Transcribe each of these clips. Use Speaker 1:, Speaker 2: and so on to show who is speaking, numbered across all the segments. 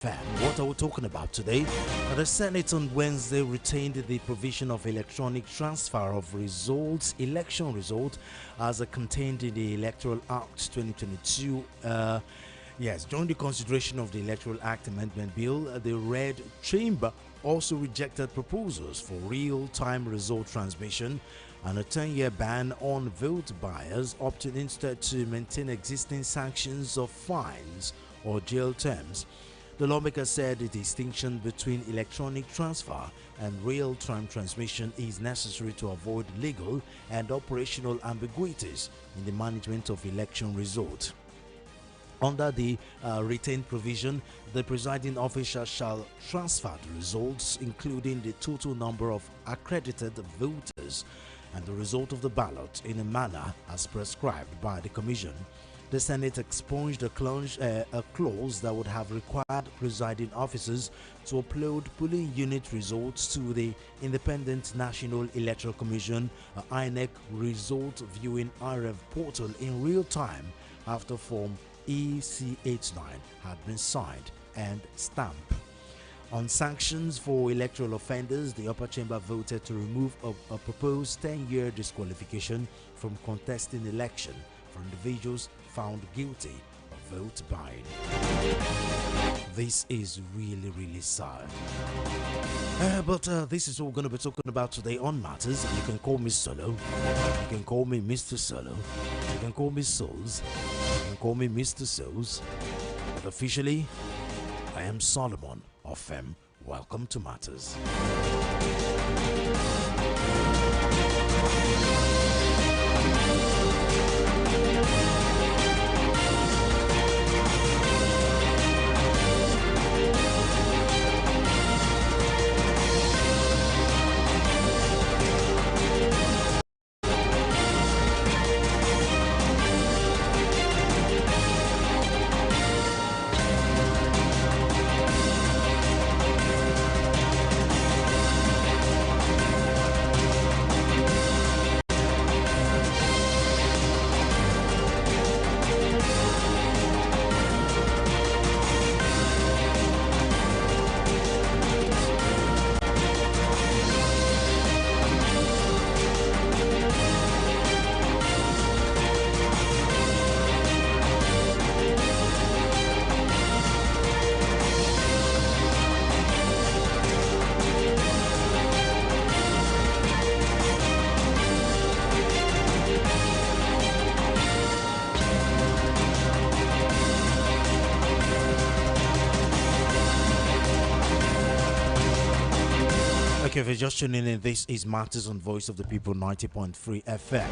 Speaker 1: What are we talking about today? The Senate on Wednesday retained the provision of electronic transfer of results, election results, as contained in the Electoral Act 2022. Yes, during the consideration of the Electoral Act Amendment Bill, the Red Chamber also rejected proposals for real-time result transmission and a 10-year ban on vote buyers, opting instead to maintain existing sanctions of fines or jail terms. The lawmaker said the distinction between electronic transfer and real-time transmission is necessary to avoid legal and operational ambiguities in the management of election results. Under the retained provision, the presiding officer shall transfer the results, including the total number of accredited voters and the result of the ballot, in a manner as prescribed by the Commission. The Senate expunged a clause that would have required presiding officers to upload polling unit results to the Independent National Electoral Commission INEC result viewing RF portal in real time after Form EC89 had been signed and stamped. On sanctions for electoral offenders, the upper chamber voted to remove a proposed 10-year disqualification from contesting election for individuals found guilty of vote buying. This is really sad. But this is what we're going to be talking about today on Matters. You can call me Solo. You can call me Mr. Solo. You can call me Souls. You can call me Mr. Souls. But officially, I am Solomon of Fem. Welcome to Matters. Okay, if you're just tuning in, this is Matters on Voice of the People 90.3 FM.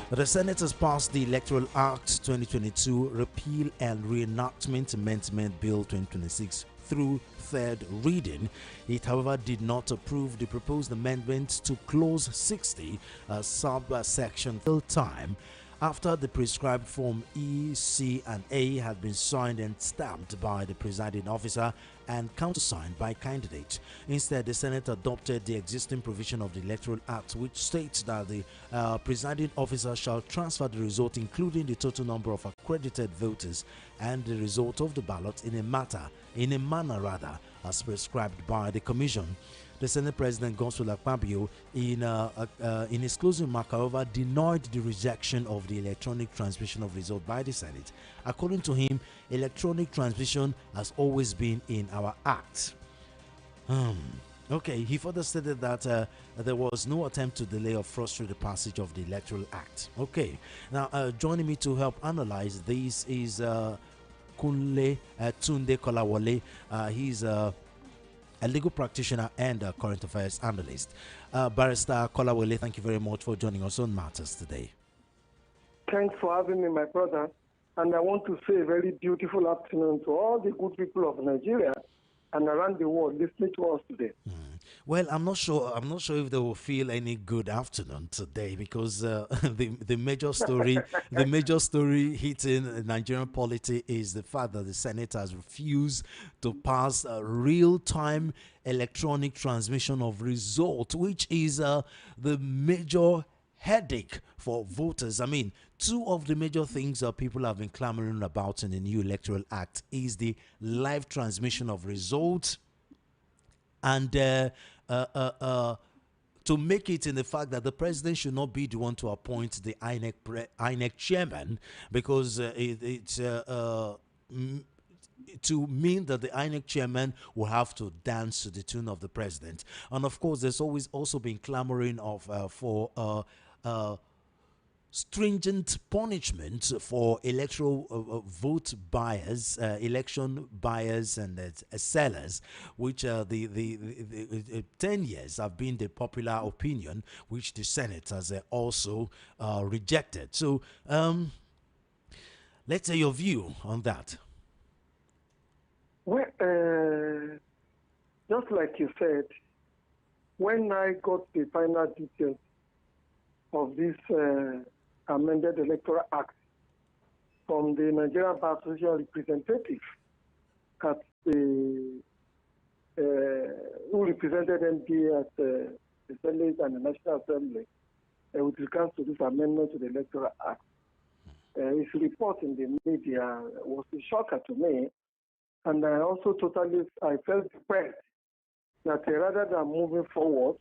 Speaker 1: The Senate has passed the Electoral Act 2022 Repeal and Reenactment Amendment Bill 2026 through third reading. It, however, did not approve the proposed amendment to Clause 60, subsection time, after the prescribed Form E, C, and A had been signed and stamped by the presiding officer and countersigned by candidate. Instead, the Senate adopted the existing provision of the Electoral Act, which states that the presiding officer shall transfer the result, including the total number of accredited voters and the result of the ballot in a manner as prescribed by the Commission. The Senate President Godswill Akpabio, in his closing remark, however, denied the rejection of the electronic transmission of result by the Senate. According to him, electronic transmission has always been in our act. Okay, he further stated that there was no attempt to delay or frustrate the passage of the Electoral Act. Okay, now joining me to help analyze this is Kunle Tunde Kolawole. He's a legal practitioner and a current affairs analyst. Barrister Kolawole, thank you very much for joining us on Matters today.
Speaker 2: Thanks for having me, my brother. And I want to say a very beautiful afternoon to all the good people of Nigeria and around the world listening to us today.
Speaker 1: Well, I'm not sure if they will feel any good afternoon today, because the major story hitting Nigerian polity is the fact that the Senate has refused to pass a real-time electronic transmission of results, which is the major headache for voters. I mean, two of the major things that people have been clamoring about in the new Electoral Act is the live transmission of results and uh, uh, uh, to make it in the fact that the president should not be the one to appoint the INEC chairman, because it's to mean that the INEC chairman will have to dance to the tune of the president. And of course, there's always also been clamoring of for stringent punishment for electoral vote buyers, election buyers, and sellers, which the 10 years have been the popular opinion, which the Senate has also rejected. So, let's say your view on that.
Speaker 2: Well, just like you said, when I got the final details of this amended Electoral Act from the Nigerian Bar Association representative at the who represented MPA at the Senate and the National Assembly with regards to this amendment to the Electoral Act. His report in the media was a shocker to me, and I also I felt depressed that rather than moving forward,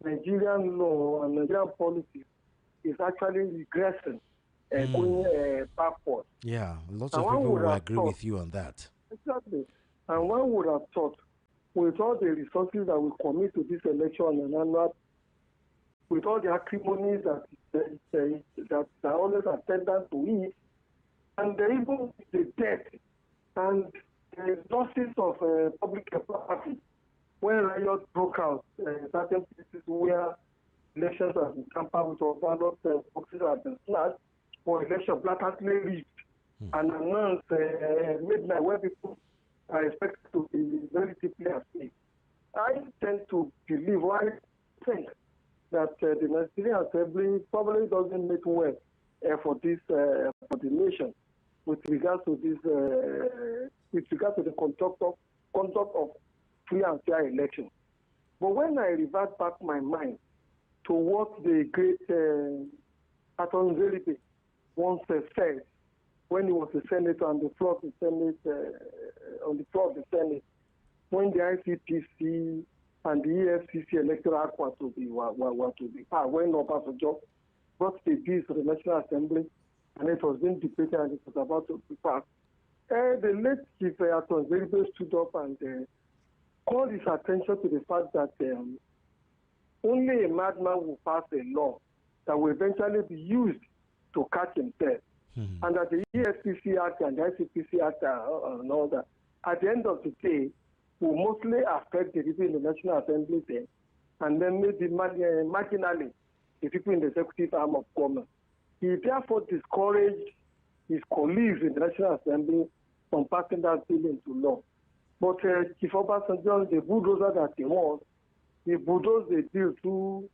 Speaker 2: Nigerian law and Nigerian politics is actually regressing, going backward.
Speaker 1: Yeah, lots of people will agree with you on that.
Speaker 2: Exactly. And one would have thought, with all the resources that we commit to this election and annual, with all the acrimonies that are always attendant to it, and even the debt and the losses of public property, when riots broke out in certain places where elections have been tampered with or ballot boxes have been snatched, or election blatantly rigged and announced midnight where people are expected to be very deeply asleep. I tend to believe, or I think that the Nigerian Assembly probably doesn't make well for this for the nation with regards to this with regards to the conduct of free and fair elections. But when I revert back my mind to what the great Attorney General once said when he was a senator on the floor of the Senate, when the ICPC and the EFCC Electoral Act were to be passed, when Obasanjo brought the bills to the National Assembly and it was being debated and it was about to be passed, the late Chief Attorney General stood up and called his attention to the fact that only a madman will pass a law that will eventually be used to catch himself. And that the EFCC Act and the ICPC Act and all that, at the end of the day, will mostly affect the people in the National Assembly then, and then maybe marginally the people in the executive arm of government. He therefore discouraged his colleagues in the National Assembly from passing that bill into law. But Chief Obasanjo, the bulldozer that he was, he bulldozed the bill through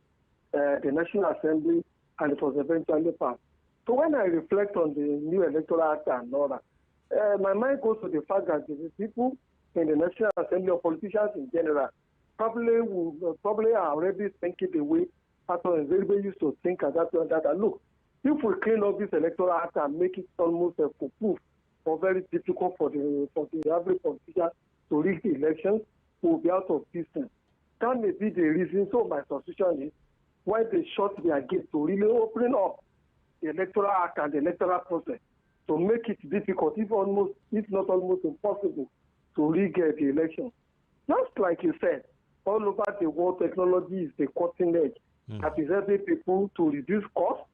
Speaker 2: the National Assembly, and it was eventually passed. So when I reflect on the new Electoral Act and all that, my mind goes to the fact that the people in the National Assembly, or politicians in general, probably are already thinking the way everybody used to think at that time. That look, if we clean up this Electoral Act and make it almost foolproof or very difficult for the average politician to rig the elections, we'll be out of business. That may be the reason. So my suspicion is why they shut their gate to really open up the Electoral Act and the electoral process to make it difficult, if not almost impossible, to rig the election. Just like you said, all over the world, technology is the cutting edge that is helping people to reduce costs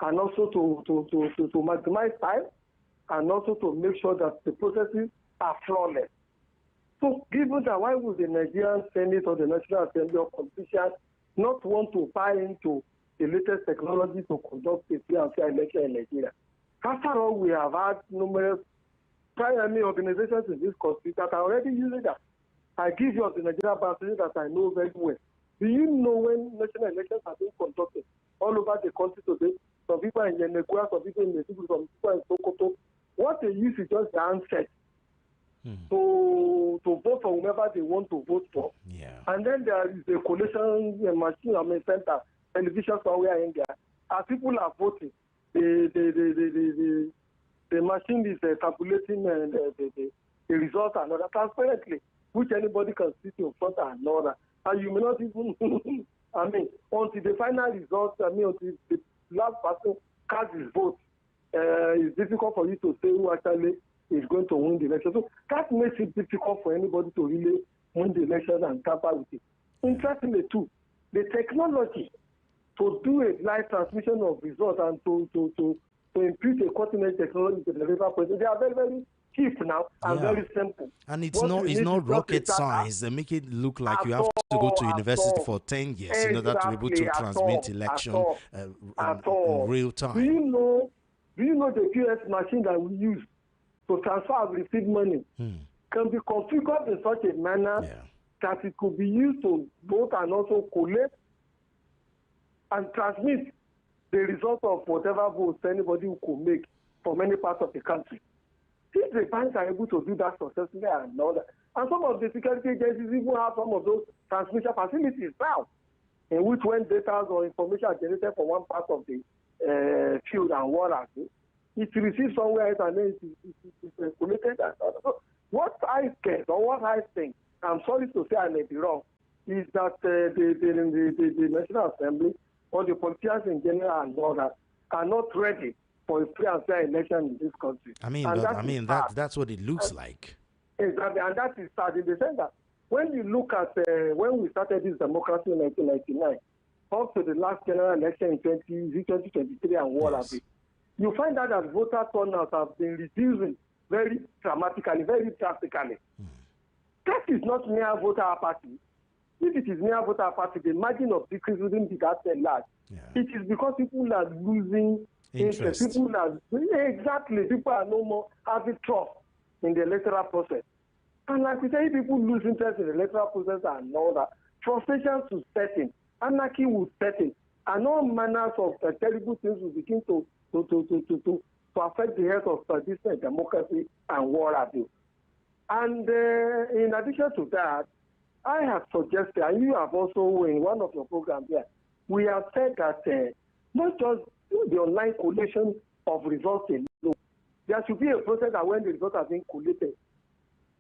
Speaker 2: and also to maximize time and also to make sure that the processes are flawless. So given that, why would the Nigerian Senate or the National Assembly or politicians not want to buy into the latest technology to conduct a free and fair election in Nigeria? After all, we have had numerous primary organizations in this country that are already using that. I give you the Nigerian Bar Association that I know very well. Do you know when national elections are being conducted all over the country today? Some people in Yenegua, some people in Mexico, some people in Sokoto. What they use is just the handset to vote for whomever they want to vote for.
Speaker 1: Yeah.
Speaker 2: And then there is a collation machine, center, television somewhere in there as people are voting, the machine is calculating the results and other transparently, which anybody can see in front and other. And you may not even, I mean, until the final result, I mean, until the last person casts his vote, it's difficult for you to say who actually is going to win the election. So that makes it difficult for anybody to really win the election and tamper with it. Interestingly, too, the technology to do a live transmission of results and to impute a cutting-edge technology to the deliver process, they are very, very cheap now and very simple.
Speaker 1: And it's not rocket science. They make it look like you have to go to university for 10 years in order to be able to transmit election in real time.
Speaker 2: Do you know the POS machine that we use to transfer and receive money can be configured in such a manner that it could be used to vote and also collect and transmit the result of whatever votes anybody could make from any part of the country. If the banks are able to do that successfully and all that, and some of the security agencies even have some of those transmission facilities now, in which when data or information are generated from one part of the field and water, it receives somewhere else and then it's collected. So what I get or what I think, I'm sorry to say I may be wrong, is that the National Assembly or the politicians in general and all that are not ready for a free and fair election in this country.
Speaker 1: That's what it looks like.
Speaker 2: Exactly, and that is sad in the sense that when you look at when we started this democracy in 1999, up to the last general election in 2023 and what have you, you find out that voter turnout has been reducing very dramatically, very drastically. That is not mere voter apathy. If it is mere voter apathy, the margin of decrease wouldn't be that large. It is because people are losing interest. People are no more having trust in the electoral process. And like we say, people lose interest in the electoral process and all that. Frustration to set in, anarchy will set in, and all manners of terrible things will begin to affect the health of this democracy and what have you. And in addition to that, I have suggested, and you have also in one of your programs here, we have said that not just the online collation of results alone. There should be a process that when the results are being collated,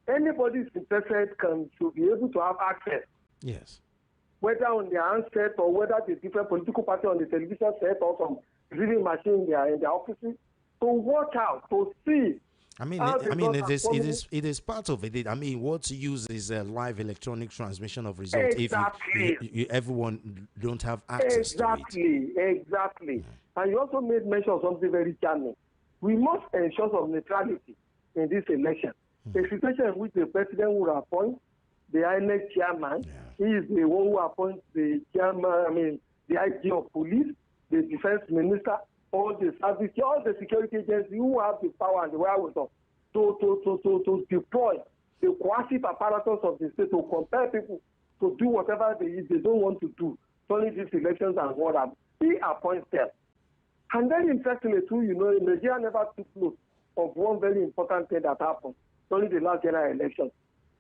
Speaker 2: anybody is interested should be able to have access.
Speaker 1: Yes.
Speaker 2: Whether on their handset or whether the different political party on the television set or some reading machine in their offices, to watch out, to see.
Speaker 1: It is part of it. I mean, what's used is a live electronic transmission of results.
Speaker 2: Exactly.
Speaker 1: If everyone don't have access to it.
Speaker 2: Exactly. And you also made mention of something very charming. We must ensure some neutrality in this election. A situation in which the president will appoint the INEC chairman. He is the one who appoints the chairman, the IG of police, the defense minister, all the service, all the security agencies who have the power and the wherewithal to deploy the coercive apparatus of the state to compel people to do whatever they don't want to do during these elections and what have. He appoints them. And then interestingly too, Nigeria never took note of one very important thing that happened during the last general election.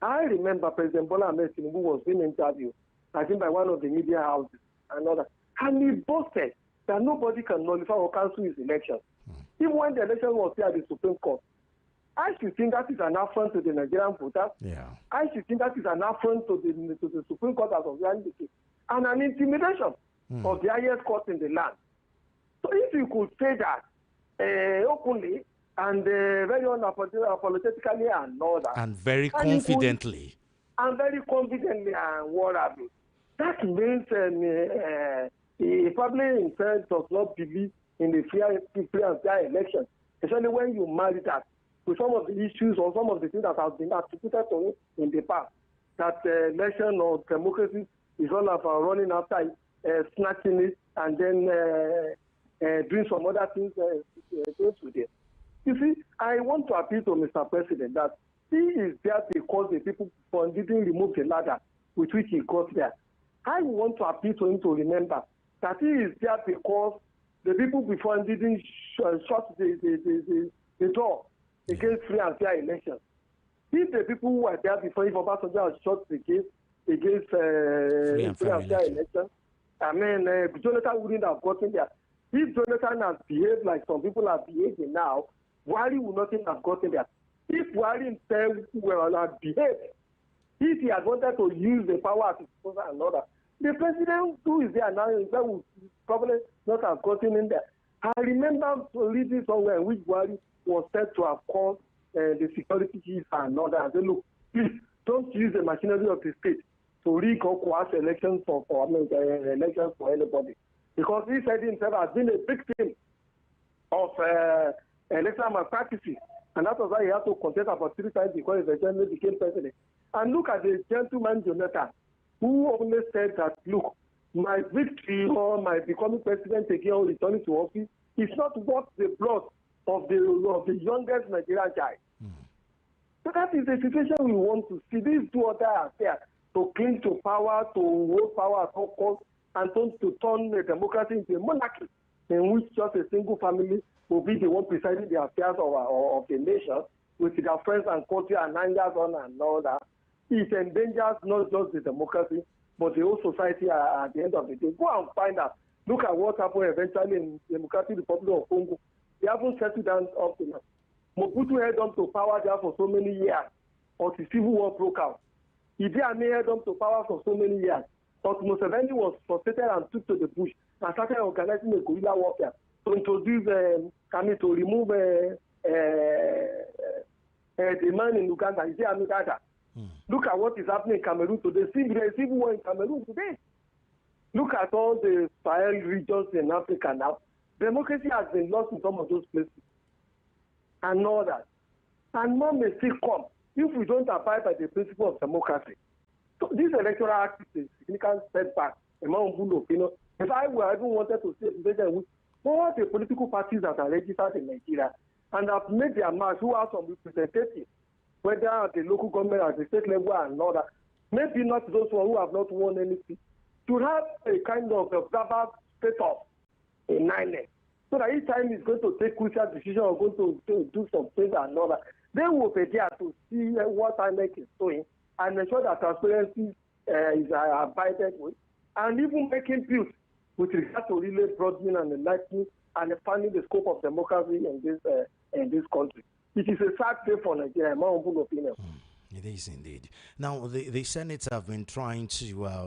Speaker 2: I remember President Bola Ahmed Tinubu was being interviewed, I think by one of the media houses and other, and he boasted that nobody can nullify or cancel his election. Even when the election was here at the Supreme Court, I should think that is an affront to the Nigerian voters. I should think that is an affront to the Supreme Court as of reality, and an intimidation of the highest court in the land. So if you could say that openly and very unapologetically and all that.
Speaker 1: And very confidently.
Speaker 2: And what have you. That means the public interest does not believe in the free and fair election, especially when you marry that with some of the issues or some of the things that have been attributed to it in the past, that election or democracy is all about running after snatching it and then doing some other things with it. You see, I want to appeal to Mr. President that he is there because the people didn't remove the ladder with which he got there. I want to appeal to him to remember that he is there because the people before him didn't shut the door against free and fair elections. If the people who were there before him, Obasanjo had shut the gate against free and fair elections, Jonathan wouldn't have gotten there. If Jonathan has behaved like some people are behaving now, Buhari would not have gotten there. If Buhari himself had behaved, if he had wanted to use the power as his sponsor and all that, the president who is there now himself would probably not have gotten in there. I remember reading somewhere in which Buhari was said to have called the security chiefs and all that and said, look, please don't use the machinery of the state to rig or coerce elections elections for anybody. Because he said himself has been a victim of electoral malpractices. And that was why he had to contest about 3 times before he eventually became president. And look at the gentleman Jonathan, who only said that, look, my victory or my becoming president again or returning to office is not worth the blood of the youngest Nigerian child. So that is the situation we want to see. These two others are there to cling to power, to hold power at all costs, and to turn the democracy into a monarchy in which just a single family will be the one presiding the affairs of the nation with their friends and country and hangers on and all that. It endangers not just the democracy, but the whole society at the end of the day. Go and find out. Look at what happened eventually in the Democratic Republic of Congo. They haven't settled down up to now. Mobutu held on to power there for so many years until civil war broke out. Idi Amin held on to power for so many years. But Museveni was frustrated and took to the bush and started organizing a guerrilla warfare to introduce, to remove the man in Uganda, Idi Amin Dada. Look at what is happening in Cameroon today. See the civil war in Cameroon today. Look at all the Sahel regions in Africa now. Democracy has been lost in some of those places. And all that. And more may still come if we don't abide by the principle of democracy. So this electoral act is a significant setback, in my humble opinion. If I were even wanted to say with all the political parties that are registered in Nigeria and have made their mark, who are some representatives, whether at the local government, at the state level and all that, maybe not those who have not won anything, to have a kind of observer status in INEC, so that each time he's going to take crucial decisions or going to do some things and all that, they will be there to see what INEC is doing and ensure that transparency is abided with, and even making peace with regard to really broadening and enlightening and expanding the scope of democracy in this country. It is a sad day for Nigeria, in my humble opinion.
Speaker 1: It is indeed. Now, the Senate have been trying to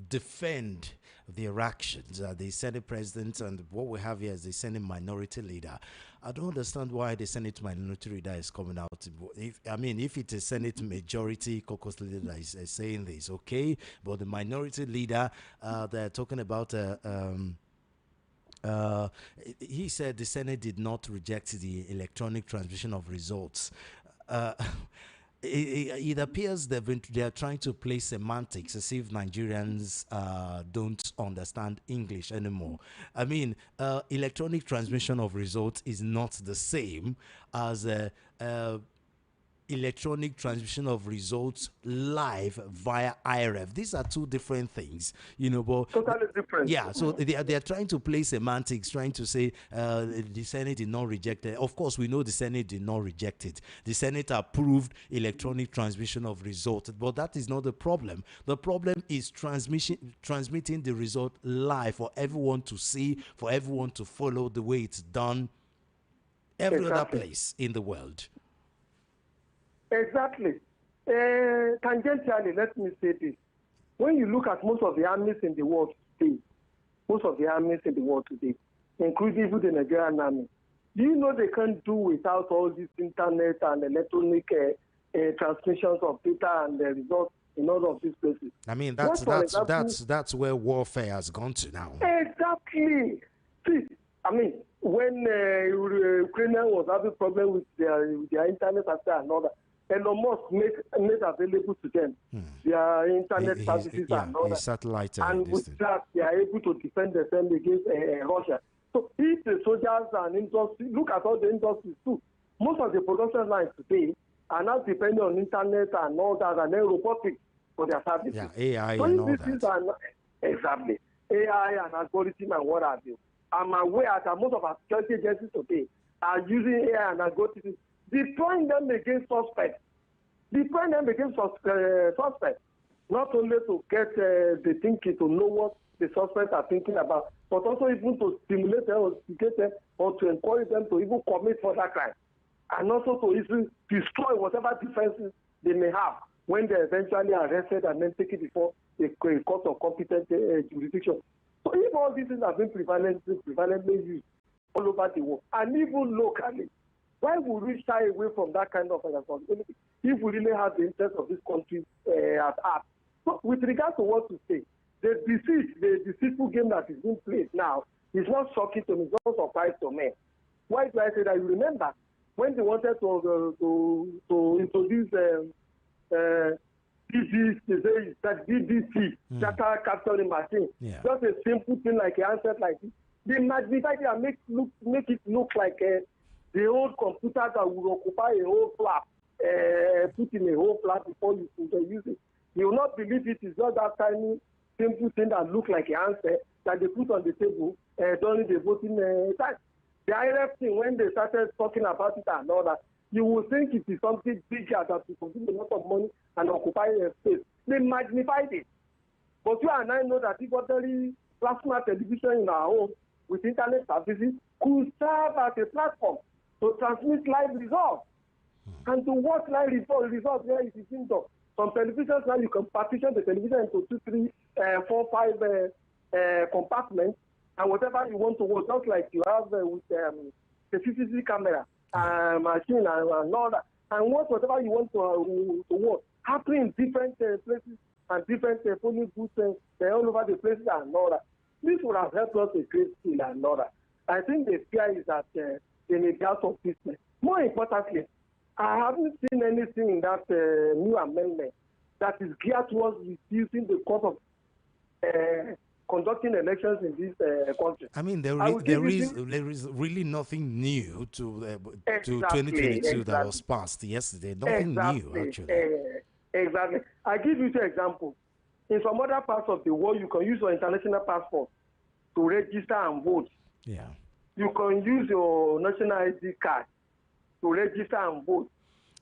Speaker 1: defend their actions. The Senate president and what we have here is the Senate minority leader. I don't understand why the Senate minority leader is coming out. If it's a Senate majority caucus leader that is saying this, okay, but the minority leader, they're talking about he said the Senate did not reject the electronic transmission of results. It appears they are trying to play semantics as if Nigerians don't understand English anymore. Electronic transmission of results is not the same as electronic transmission of results live via IRF. These are two different things, but
Speaker 2: totally different.
Speaker 1: Yeah, so they are trying to play semantics, trying to say the Senate did not reject it. Of course, we know the Senate did not reject it. The Senate approved electronic transmission of results, but that is not the problem. The problem is transmitting the result live for everyone to see, for everyone to follow the way it's done every other place in the world.
Speaker 2: Exactly. Tangentially, let me say this. When you look at most of the armies in the world today, including even the Nigerian army, do you know they can't do without all this internet and electronic transmissions of data and the results in all of these places?
Speaker 1: That's where warfare has gone to now.
Speaker 2: Exactly. See, when Ukraine was having problem with their internet and all that, Elon Musk made available to them their internet services and all that.
Speaker 1: Satellite,
Speaker 2: and with that, they are able to defend themselves against Russia. So if the soldiers and industry, look at all the industries too. Most of the production lines today are now depending on internet and all that, and then robotics for their services.
Speaker 1: Yeah, AI
Speaker 2: so
Speaker 1: and all that.
Speaker 2: Exactly. AI and algorithm and what have you. I'm aware that most of our security agencies today are using AI and algorithms, deploying them against suspects. not only to get the thinking to know what the suspects are thinking about, but also even to stimulate them or to get them or to encourage them to even commit further crime, and also to even destroy whatever defenses they may have when they're eventually arrested and then taken before a court of competent jurisdiction. So if all these things have been prevalently used all over the world, and even locally, why would we shy away from that kind of responsibility if we really have the interest of this country at heart? So with regard to what to say, the deceitful game that is being played now is not shocking to me, it's not surprise to me. Why do I say that? You remember when they wanted to introduce DDC, data capturing machine, just a simple thing like an answer like this, they magnify it and make it look like the old computer that would occupy a whole flat, put in a whole flat before you could use it. You will not believe it is not that tiny, simple thing that looks like an answer that they put on the table during the voting time. The IRF thing, when they started talking about it and all that, you will think it is something bigger that will consume a lot of money and occupy space. They magnified it. But you and I know that if ordinary plasma television in our home with internet services could serve as a platform to transmit live results and to watch live results where it is indoor. Some televisions now you can partition the television into 2, 3, 4, 5 compartments, and whatever you want to watch, just like you have with the CCTV camera machine and all that, and watch whatever you want to watch, happening in different places and different polling booths all over the places and all that. This would have helped us a great deal and all that. I think the fear is that they may be out of business. More importantly, I haven't seen anything in that new amendment that is geared towards reducing the cost of conducting elections in this country.
Speaker 1: I mean, there is really nothing new to 2022 that was passed yesterday. Nothing new, actually.
Speaker 2: Exactly. I give you two examples. In some other parts of the world, you can use your international passport to register and vote.
Speaker 1: Yeah.
Speaker 2: You can use your national ID card to register and vote.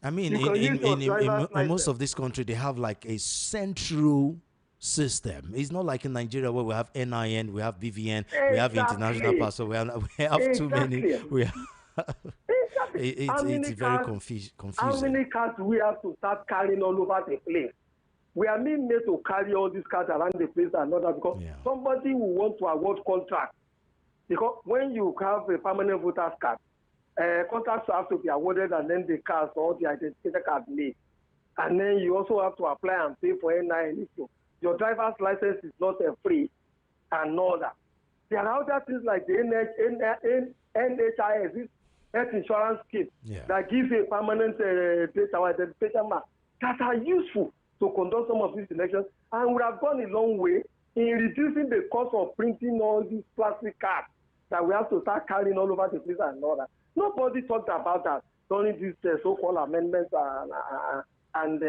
Speaker 1: I mean, in most of this country, they have like a central system. It's not like in Nigeria where we have NIN, we have BVN, we have international passport, we have too many. We have it's very confusing.
Speaker 2: How many cards do we have to start carrying all over the place? We are being made to carry all these cards around the place and all that because somebody will want to award contract. Because when you have a permanent voter's card, contracts have to be awarded and then the cards or the identification card made. And then you also have to apply and pay for NIN issue. Your driver's license is not free and all that. There are other things like the NHIS, this health insurance scheme, that gives a permanent data identification mark that are useful to conduct some of these elections and would have gone a long way in reducing the cost of printing all these plastic cards that we have to start carrying all over the place and all that. Nobody talked about that during these so-called amendments and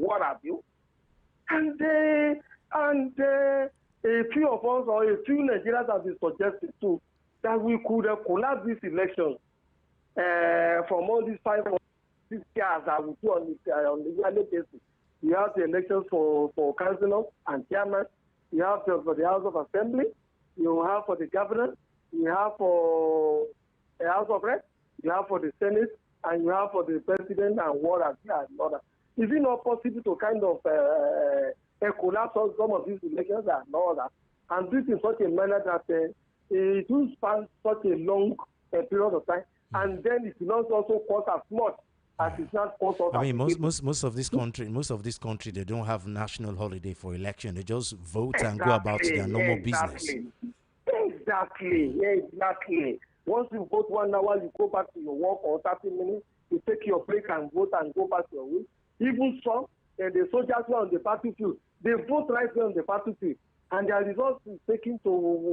Speaker 2: what have you. And a few of us or a few Nigerians have been suggested too that we could collapse this election from all these 5 or 6 years that we do on the yearly basis. You have the elections for councillors and chairman. You have for the House of Assembly. You have for the governor. You have for the House of Reps. You have for the Senate. And you have for the president and what have you and all that. Is it not possible to kind of collapse on some of these elections and all that? And this in such a manner that it will span such a long period of time. And then it will not also cost as much. It's not
Speaker 1: I mean, most of this country, they don't have national holiday for election. They just vote and go about their normal business.
Speaker 2: Exactly. Once you vote 1 hour, you go back to your work or 30 minutes. You take your break and vote and go back to your work. Even some, the soldiers were on the battlefield. They vote right there on the battlefield, and their results is taken to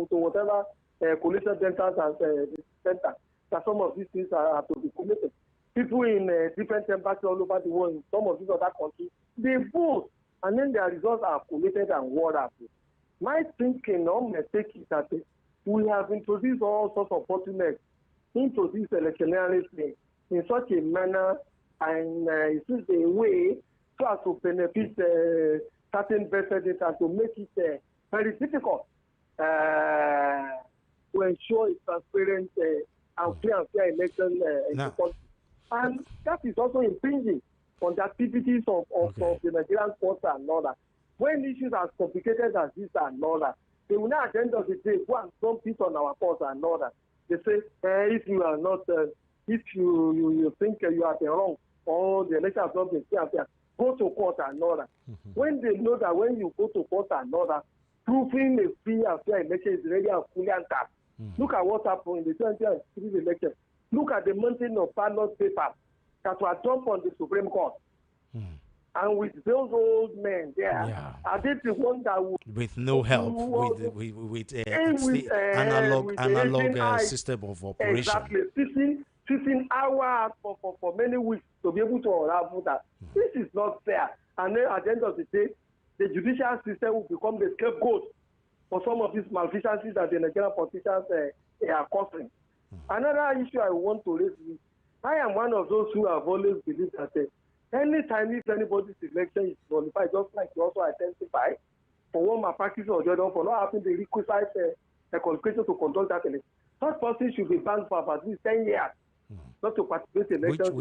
Speaker 2: whatever collation centers and the center. That some of these things are to be collated. People in different embassies all over the world, in some of these other countries, they vote, and then their results are collated and what have you. My thinking or mistake is that we have introduced all sorts of bottlenecks into this electionary thing in such a manner, and it is a way so as to benefit certain vested interest to make it very difficult to ensure a transparent and fair election in the country. And that is also impinging on the activities of the Nigerian courts and all that. When issues as complicated as this and all that, they will not at the end of the day go and dump it on our courts and all that. They say, if you are not, if you think you are wrong or the election has not been fair, go to court and all that. When they know that when you go to court and all that, proving a free and fair election is ready and fully intact. Look at what happened in the 2023 election. Look at the mountain of ballot papers that were dumped on the Supreme Court. And with those old men there, are they the ones that would...
Speaker 1: With no help, with analog system of operation.
Speaker 2: Exactly. Sitting hours for many weeks to be able to unravel that. This is not fair. And then at the end of the day, the judicial system will become the scapegoat for some of these malfeasances that the Nigerian politicians are causing. Another issue I want to raise is, I am one of those who have always believed that anytime if anybody's election is nullified, just like you also identify, for one malpractice or the other, for not having the requisite qualification to conduct that election, such person should be banned for about at least 10 years. Not to participate in elections.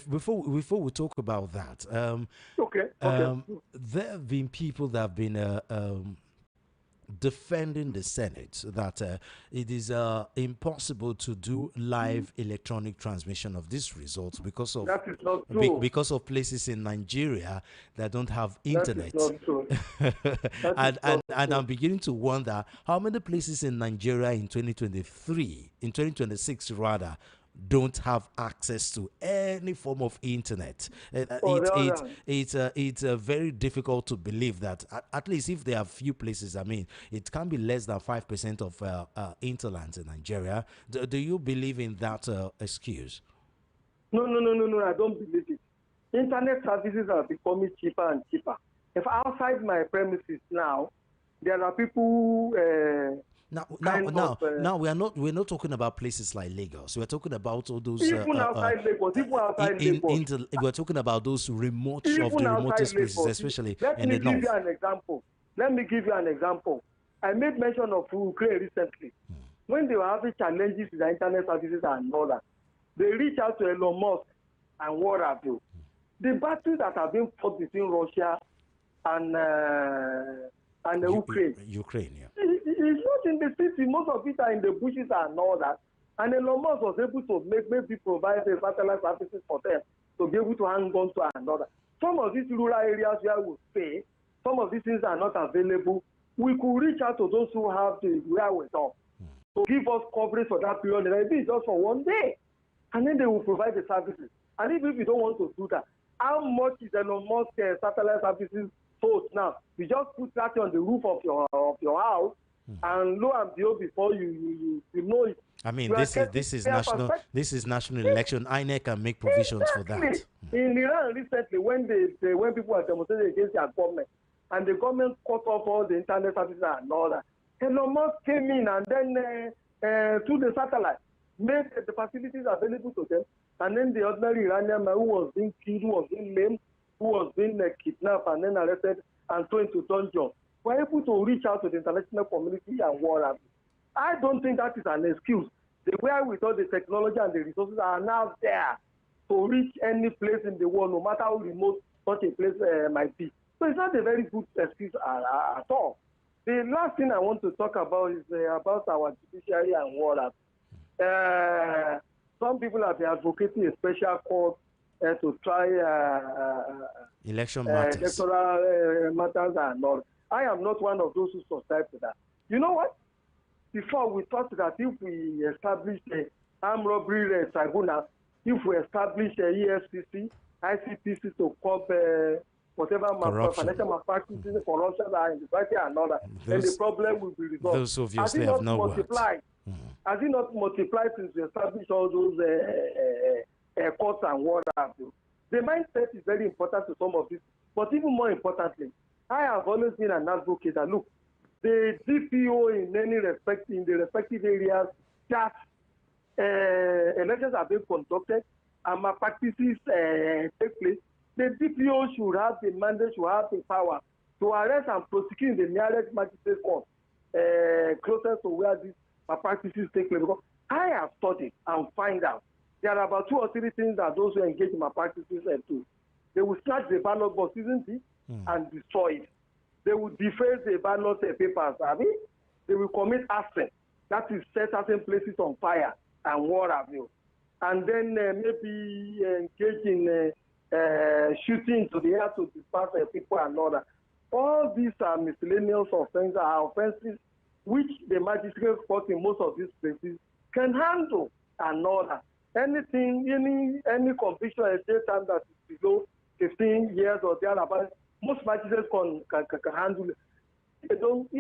Speaker 1: Before we talk about that, there have been people that have been defending the Senate that it is impossible to do live electronic transmission of these results because of
Speaker 2: that is not true.
Speaker 1: Because of places in Nigeria that don't have internet.
Speaker 2: That is not true.
Speaker 1: and I'm beginning to wonder how many places in Nigeria in 2026 rather, don't have access to any form of internet. It's very difficult to believe that at least if there are few places, I mean, it can be less than 5% of interlands in Nigeria. Do you believe in that excuse?
Speaker 2: No, I don't believe it. Internet services are becoming cheaper and cheaper. If outside my premises now, there are people
Speaker 1: Now we're not talking about places like Lagos. We're talking about all those
Speaker 2: even outside Lagos.
Speaker 1: We're talking about those remotest places, especially in the north.
Speaker 2: Let me give you an example. I made mention of Ukraine recently. When they were having challenges with the internet services and all that, they reached out to Elon Musk and what have you. The battles that have been fought between Russia and Ukraine. It's not in the city. Most of it are in the bushes and all that. And Elon Musk was able to maybe provide the satellite services for them to be able to hang on to another. Some of these rural areas where we stay, some of these things are not available. We could reach out to those who have the wherewithal to give us coverage for that period. Maybe it's just for one day. And then they will provide the services. And even if you don't want to do that, how much is Elon Musk satellite services sold now? You just put that on the roof of your house, and lo and behold, before you know it.
Speaker 1: I mean, this is national election. INEC can make provisions for that.
Speaker 2: In Iran recently, when people are demonstrating against their government, and the government cut off all the internet services and all that, Elon Musk came in and then through the satellite made the facilities available to them, and then the ordinary Iranian man who was being killed, who was being maimed, who was being kidnapped and then arrested and thrown into dungeon, were able to reach out to the international community and war. I don't think that is an excuse. The way with all the technology and the resources are now there to reach any place in the world, no matter how remote such a place might be. So it's not a very good excuse at all. The last thing I want to talk about is about our judiciary and war. Some people have been advocating a special court to try
Speaker 1: election matters.
Speaker 2: Electoral matters and all. I am not one of those who subscribe to that. You know what? Before we thought that if we establish an armed robbery tribunal, if we establish a EFCC, ICPC to curb whatever financial malpractices, corruption are in the society and all that, then the problem will be resolved.
Speaker 1: Those obviously have not worked.
Speaker 2: Has it not multiplied since we established all those courts and what have you? The mindset is very important to some of this, but even more importantly, I have always been an advocate that look, the DPO in the respective areas that elections are being conducted and malpractices take place, the DPO should have the mandate, should have the power to arrest and prosecute in the nearest magistrate court closest to where these malpractices take place. Because I have studied and find out there are about 2 or 3 things that those who engage in malpractices do. They will snatch the ballot box, isn't it, and destroy it. They will deface the ballot papers, they will commit arson, that is set certain places on fire and what have you. And then maybe engage in shooting to the air to disperse people and all that. All these are miscellaneous offenses, are offenses which the magistrate court in most of these places can handle and all that. Anything, any conviction at a time that is below 15 years or thereabouts, most magistrates can handle it. If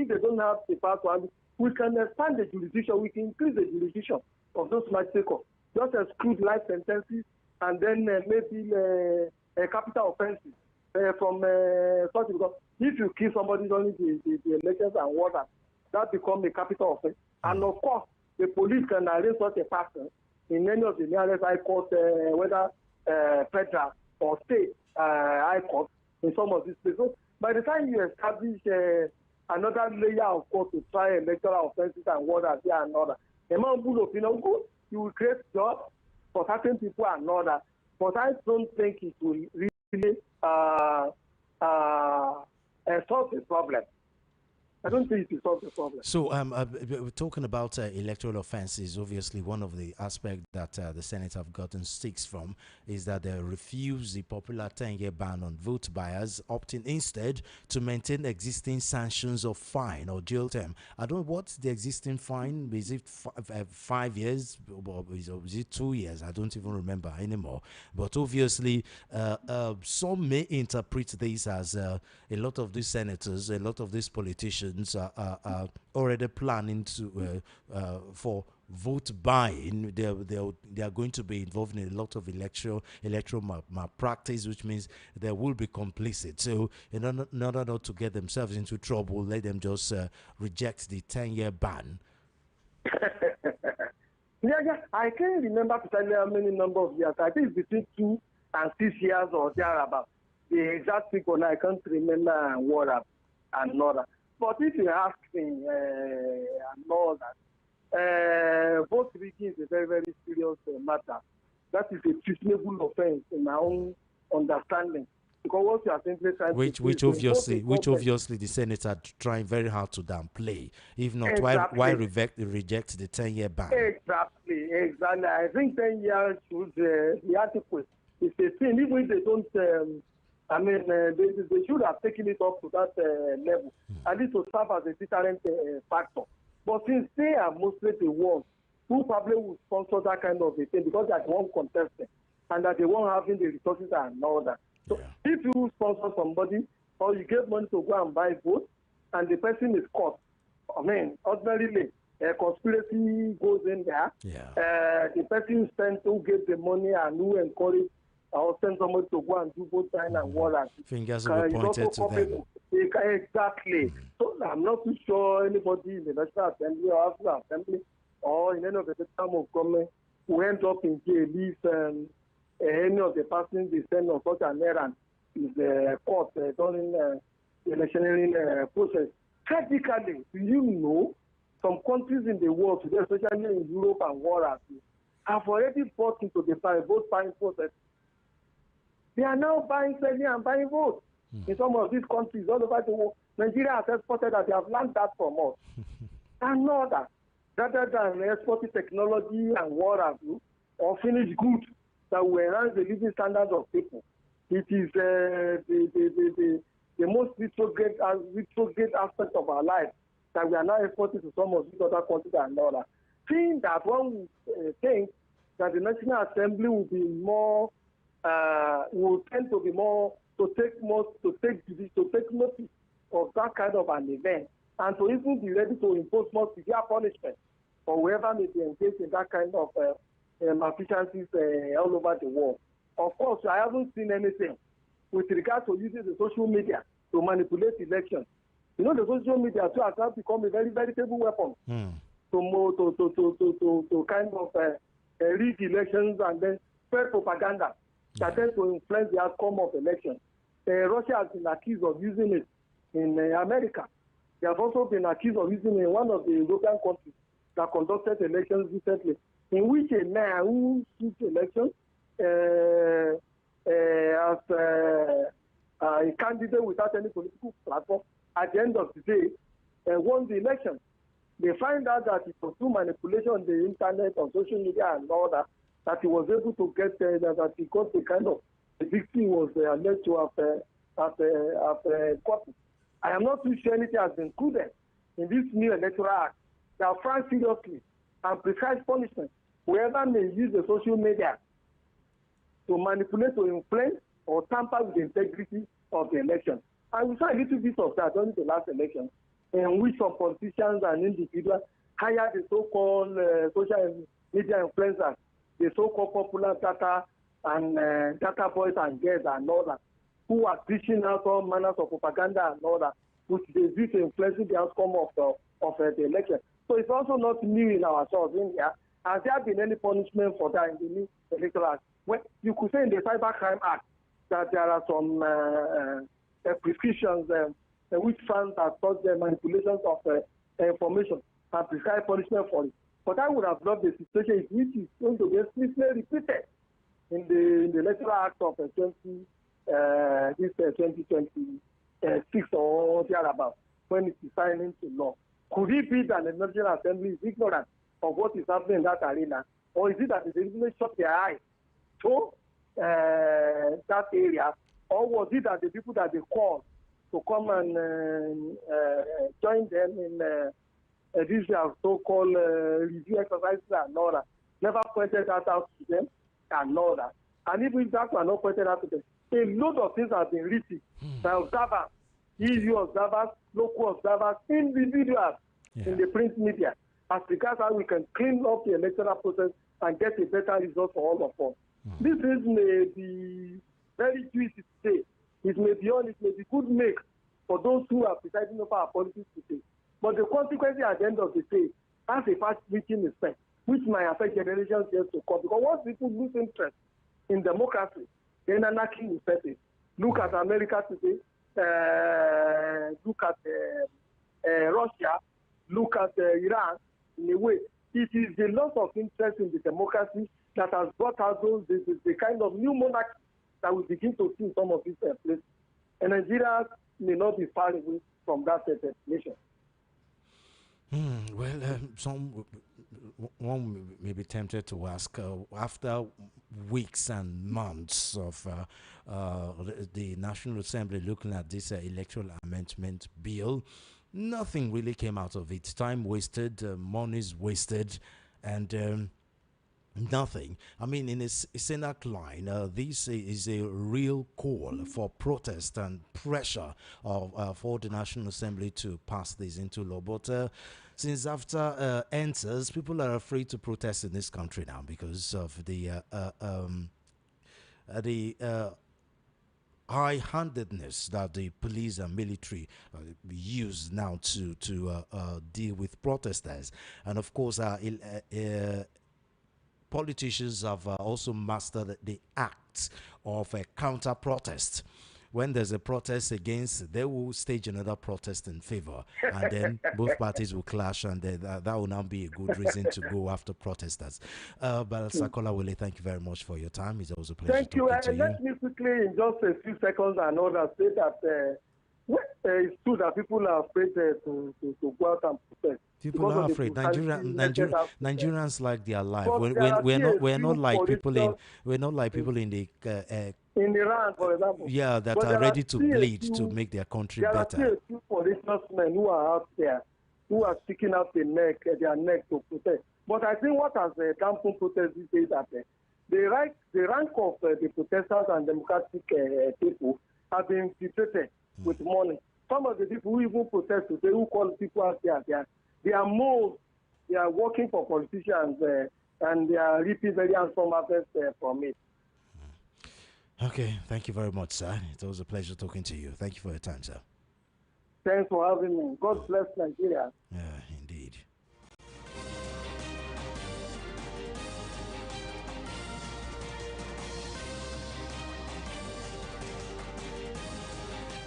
Speaker 2: they don't have the power to handle, we can expand the jurisdiction, we can increase the jurisdiction of those magistrate courts. Just exclude life sentences and then maybe capital offenses from such, because if you kill somebody during the elections and water, that becomes a capital offense. And of course, the police can arrest such a person in any of the nearest high courts, whether federal or state high court in some of these places. So by the time you establish another layer of court to try electoral offenses and what are there and other, the man will opinion good, you will create jobs for certain people and other. But I don't think it will really solve the problem. I don't think it will solve the problem.
Speaker 1: So, we're talking about electoral offenses. Obviously, one of the aspects that the Senate have gotten sticks from is that they refuse the popular 10-year ban on vote buyers, opting instead to maintain existing sanctions of fine or jail term. I don't know what's the existing fine. Is it 5 years or is it 2 years? I don't even remember anymore. But obviously, some may interpret this as a lot of these senators, a lot of these politicians are already planning to for vote buying. They are going to be involved in a lot of electoral malpractice, which means they will be complicit. So in order not to get themselves into trouble, let them just reject the 10-year ban.
Speaker 2: Yeah. I can't remember precisely how many number of years. I think it's between 2 and 6 years or thereabout. The exact figure I can't remember and all that. But if you ask me and all that, vote rigging is a very, very serious matter. That is a treasonable offense in my own understanding. Because what you are simply trying
Speaker 1: which obviously the Senate are trying very hard to downplay. If not,
Speaker 2: exactly.
Speaker 1: why reject the 10-year ban?
Speaker 2: Exactly. I think 10 years should be adequate. It's a sin. Even if they don't, they should have taken it up to that level, at least to serve as a deterrent factor. But since they are mostly the ones who probably will sponsor that kind of a thing because they are the one contesting and that they won't having the resources and all that. So if you sponsor somebody or you get money to go and buy votes and the person is caught, ordinarily a conspiracy goes in there. The person spent who gave the money and who encouraged or send somebody to go and do vote sign and what that.
Speaker 1: Fingers will be pointed to them.
Speaker 2: Exactly. So I'm not too sure anybody in the National Assembly or House of Assembly or in any of the term of government who end up in jail if any of the persons they send on such an errand is caught during the electioneering process. Practically, do you know some countries in the world today, especially in Europe and world, have already bought into the vote buying process? They are now selling and buying votes in some of these countries all over the world. Nigeria has exported that. They have learned that from us. And not that. Rather than exporting technology and what have you, or finished goods that will enhance the living standards of people. It is the most retrograde aspect of our life that we are now exporting to some of these other countries and all that. Seeing that one would think that the National Assembly will be more will tend to be more to take notice of that kind of an event and to even be ready to impose more severe punishment for whoever may be engaged in that kind of malfeasances all over the world. Of course, I haven't seen anything with regard to using the social media to manipulate elections. You know, the social media too has now become a very veritable weapon to kind of rig elections and then spread propaganda that tends to influence the outcome of elections. Russia has been accused of using it in America. They have also been accused of using in one of the European countries that conducted elections recently, in which a man who took elections as a candidate without any political platform, at the end of the day, won the election. They find out that it was through manipulation on the internet, on social media, and all that, that he was able to get that he got the kind of the victory was alleged to have gotten. I am not too sure anything has been included in this new electoral act that frown seriously and precise punishment whoever may use the social media to manipulate, to influence, or tamper with the integrity of the election. And we saw a little bit of that during the last election, in which some politicians and individuals hired the so-called social media influencers, the so-called popular data and data boys and girls and all that, who are teaching out all manners of propaganda and all that, which they use to influencing the outcome of the election. So it's also not new in our source in here. Has there been any punishment for that in the new electoral act? Well, you could say in the Cybercrime Act that there are some prescriptions which found that such manipulations of information and prescribed punishment for it. But I would have loved the situation which is going to be explicitly repeated in the electoral act of 2026 or thereabouts, when it is signed into law. Could it be that the National Assembly is ignorant of what is happening in that arena, or is it that they didn't shut their eyes to that area, or was it that the people that they called to come and join them in these so-called review exercises and all that, never pointed that out to them and all that? And even if that were not pointed out to them, a lot of things have been written by observers, EU observers, local observers, individuals in the print media, as regards how we can clean up the electoral process and get a better result for all of us. This is may be very juicy today. It may be honest, it may be good make for those who are presiding over our politics today. But the consequences at the end of the day has a fast-reaching effect, which might affect generations yet to come. Because once people lose interest in democracy, then anarchy will set in. Look at America today, look at Russia, look at Iran. In a way, it is the loss of interest in the democracy that has brought out the kind of new monarchy that we begin to see in some of these places. And Nigeria may not be far away from that destination.
Speaker 1: One may be tempted to ask, after weeks and months of the National Assembly looking at this electoral amendment bill, nothing really came out of it. Time wasted, monies wasted, and nothing. I mean, in a Senate line, this is a real call for protest and pressure for the National Assembly to pass this into law. But since after enters, people are afraid to protest in this country now because of the high-handedness that the police and military use now to deal with protesters. And of course, politicians have also mastered the act of a counter-protest. When there's a protest against, they will stage another protest in favor, and then both parties will clash, and that will now be a good reason to go after protesters. But Sakola Wole, thank you very much for your time. It's always a pleasure
Speaker 2: talking to you.
Speaker 1: Let
Speaker 2: me quickly, in just a few seconds, and others say that it's true that people are afraid to go out and protest.
Speaker 1: People are afraid. Nigerians like their life. We're not like people in the
Speaker 2: in Iran, for example.
Speaker 1: Yeah, that are ready to bleed to make their country better.
Speaker 2: There are still a few policemen who are out there who are sticking out their neck to protest. But I think what has dampened protest these days that the rank of the protesters and democratic people have been infiltrated with money. Some of the people who even protest today, who call people out there, they are moles. They are working for politicians and they are reaping very handsome harvest from it.
Speaker 1: Okay, thank you very much, sir. It was a pleasure talking to you. Thank you for your time, sir.
Speaker 2: Thanks for having me. God bless Nigeria.
Speaker 1: Yeah, indeed.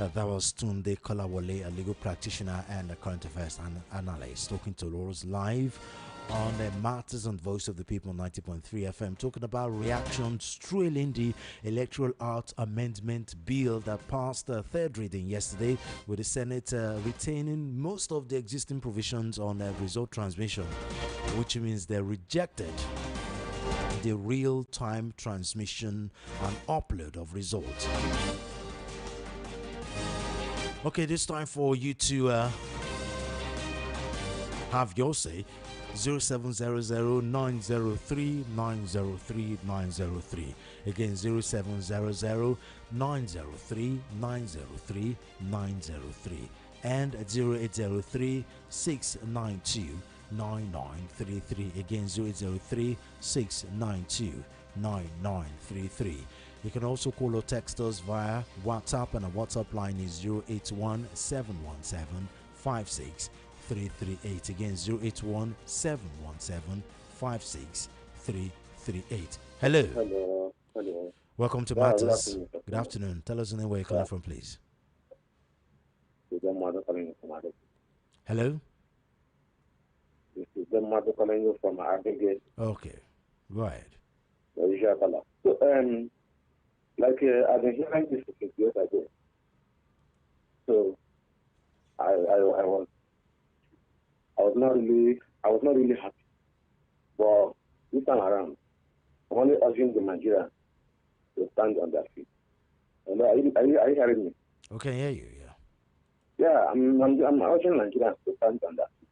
Speaker 1: That was Tunde Kolawole, a legal practitioner and a current affairs analyst, talking to us live on the Matters on Voice of the People 90.3 FM, talking about reactions trailing the Electoral Act Amendment Bill that passed the third reading yesterday, with the Senate retaining most of the existing provisions on result transmission, which means they rejected the real-time transmission and upload of results. Okay, this time for you to have your say. 0700-903-903-903. Again, 0700-903-903-903. And 0803-692-9933. Again, 0803-692-9933. You can also call or text us via WhatsApp, and our WhatsApp line is 081-717-56338. Again, 081-717-56338. Hello.
Speaker 3: Hello. Hello.
Speaker 1: Welcome to Matters. Good afternoon. Tell us the name where you're calling from, please. Hello.
Speaker 3: This is the mother calling you from Aggregate.
Speaker 1: Okay. Go ahead.
Speaker 3: So, I've been hearing this for 6 years ago. So I was not really happy. But this time around, I'm only urging the Nigerians to stand on their feet. And are you hearing me?
Speaker 1: Okay, hear you, yeah.
Speaker 3: Yeah, I'm urging Nigerians to stand on their feet.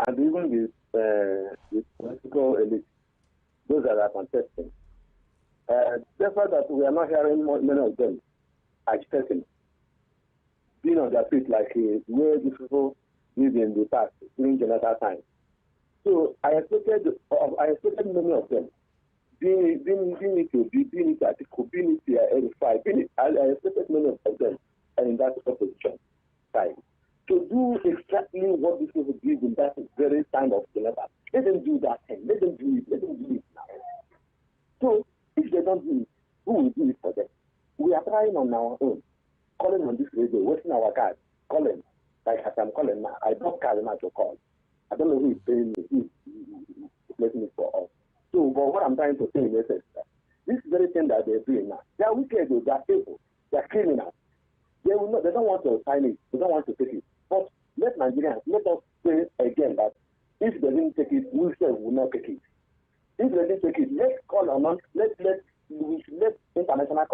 Speaker 3: And even the political elite, those that are contesting, the fact that we are not hearing many of them agitating, being on their feet like the way these people lived in the past during Jonathan time. So I expected many of them being it Atiku, being it Erifai, I expected many of them in that opposition side to do exactly what these people did in that very time of Jonathan. Let them do that thing. Let them do it. Let them do it now. So if they don't do it, who will do it for them? We are trying on our own, calling on this radio, wasting our cards, calling, like as I'm calling now. I don't carry now to call. I don't know who is paying me, who is placing it for us. So, but what I'm trying to say is that this very thing that they're doing now, they are wicked, they are evil, they are criminals. They will not, they don't want to sign it, they don't want to take it. But let Nigerians, let us say again that if they didn't take it, we say we will not take it. If they didn't take it, let's call on, let international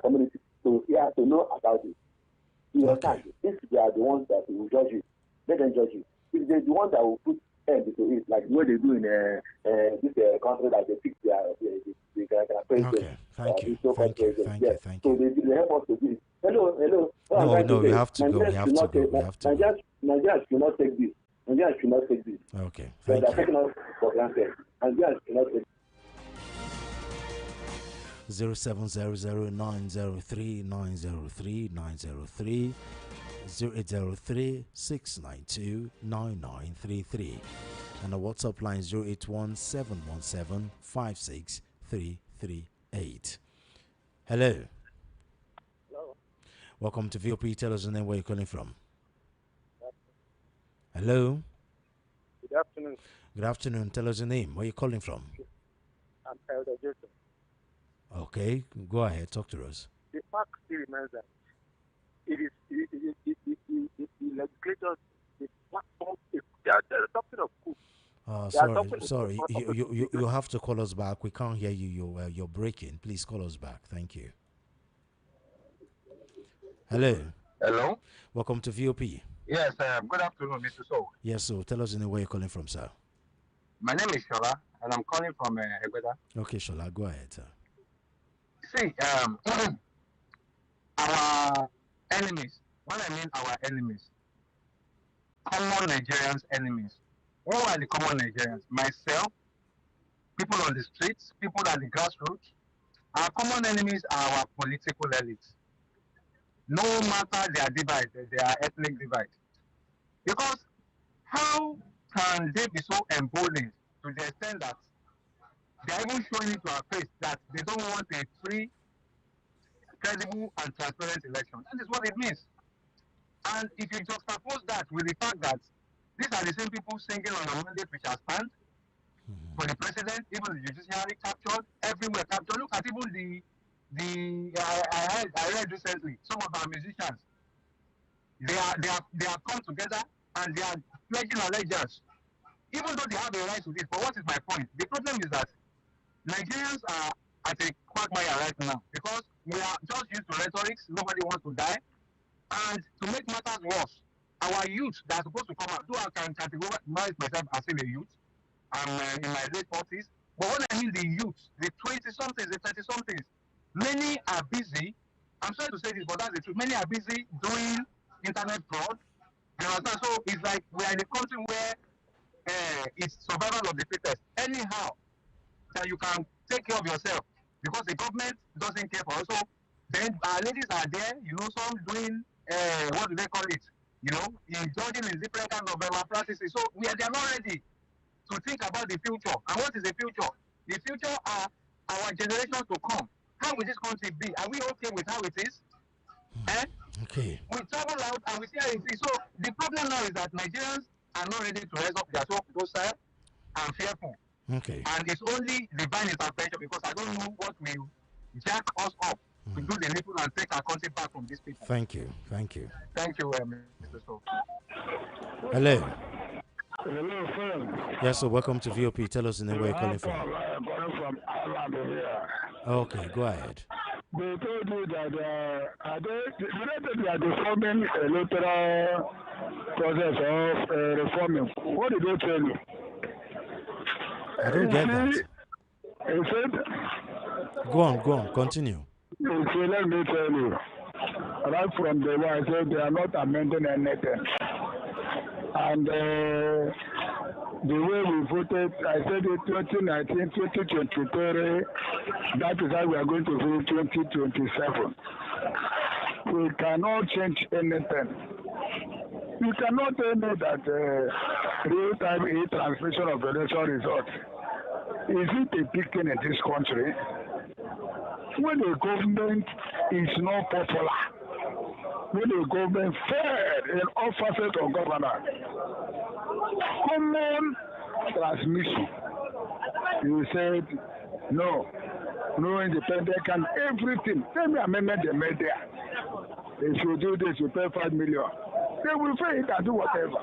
Speaker 3: community to hear, to know about it. You understand? If they are the ones that will judge it, let them judge it. If they're the ones that will put end to it, like what they do in this country that they fix their president.
Speaker 1: Okay, thank you.
Speaker 3: So they help us to do it. Hello.
Speaker 1: No, we have to go.
Speaker 3: Nigerians should not take this. Nigerians should not take this.
Speaker 1: Okay,
Speaker 3: They
Speaker 1: thank
Speaker 3: are
Speaker 1: you.
Speaker 3: taking us for granted. Nigerians should not take this.
Speaker 1: 0700-903-903-903, 0803-692-9933, and the WhatsApp line 081-717-56338. Hello.
Speaker 2: Hello.
Speaker 1: Welcome to VOP. Tell us the name where you're calling from. Hello.
Speaker 2: Good afternoon.
Speaker 1: Good afternoon. Tell us your name. Where are you calling from?
Speaker 2: I'm Elder Joseph.
Speaker 1: Okay, go ahead. Talk to us.
Speaker 2: The fact still remains that the legislators, the platform, there's something of coup.
Speaker 1: Sorry. You have to call us back. We can't hear you. You're breaking. Please call us back. Thank you. Hello.
Speaker 4: Hello.
Speaker 1: Welcome to VOP.
Speaker 4: Yes. Good afternoon, Mr. So.
Speaker 1: Yes, so tell us in the way you're calling from, sir.
Speaker 4: My name is Shola, and I'm calling from Egbeda.
Speaker 1: Okay, Shola, go ahead, sir.
Speaker 4: See, our enemies. When I mean our enemies, common Nigerians' enemies. Who are the common Nigerians? Myself, people on the streets, people at the grassroots. Our common enemies are our political elites. No matter their divide, their ethnic divide. Because how can they be so emboldened to the extent that they are even showing it to our face that they don't want a free credible and transparent election. That is what it means. And if you juxtapose that with the fact that these are the same people singing on a mandate which are stand for the president, even the judiciary captured, everywhere captured. Look at even I read recently some of our musicians. They have come together and they are pledging allegiance, even though they have a right to this. But what is my point? The problem is that Nigerians are at a quagmire right now because we are just used to rhetorics. Nobody wants to die. And to make matters worse, our youth that are supposed to come out, though I can categorize myself as still a youth, I'm in my late 40s, but when I mean the youth, the 20-somethings, the 30-somethings, many are busy. I'm sorry to say this, but that's the truth. Many are busy doing internet fraud. You understand? So it's like we are in a country where it's survival of the fittest. Anyhow, that you can take care of yourself because the government doesn't care for us. So then our ladies are there, some doing what do they call it? Indulging in different kinds of practices. So they are not ready to think about the future. And what is the future? The future are our generations to come. How will this country be? Are we okay with how it is?
Speaker 1: Okay.
Speaker 4: We travel out and we see how it is. So the problem now is that Nigerians are not ready to raise up their soul docile and fearful.
Speaker 1: Okay.
Speaker 4: And it's only divine intervention because I don't know what will jack us up to do the little and take our country back from these people.
Speaker 1: Thank you. Thank you.
Speaker 4: Thank you, Mr. So.
Speaker 1: Hello.
Speaker 5: Hello, friend.
Speaker 1: Yes, so welcome to VOP. Tell us the name where you're calling from.
Speaker 5: I'm calling from Ireland here.
Speaker 1: Okay, go ahead.
Speaker 5: They told you that they are reforming electoral process of reforming. What did they tell you?
Speaker 1: I don't get that.
Speaker 5: He said,
Speaker 1: Go on, continue.
Speaker 5: He said, let me tell you. Right from the one, I said they are not amending anything. And the way we voted, I said it 2019, 2023, that is how we are going to vote 2027. We cannot change anything. You cannot tell me that real-time e-transmission of election results. Is it a big thing in this country? When the government is not popular, when the government failed in all facets of governance, common transmission, you said no independent can everything. Tell me amendment they made there. If you do this, you pay 5 million. They will pay it and do whatever.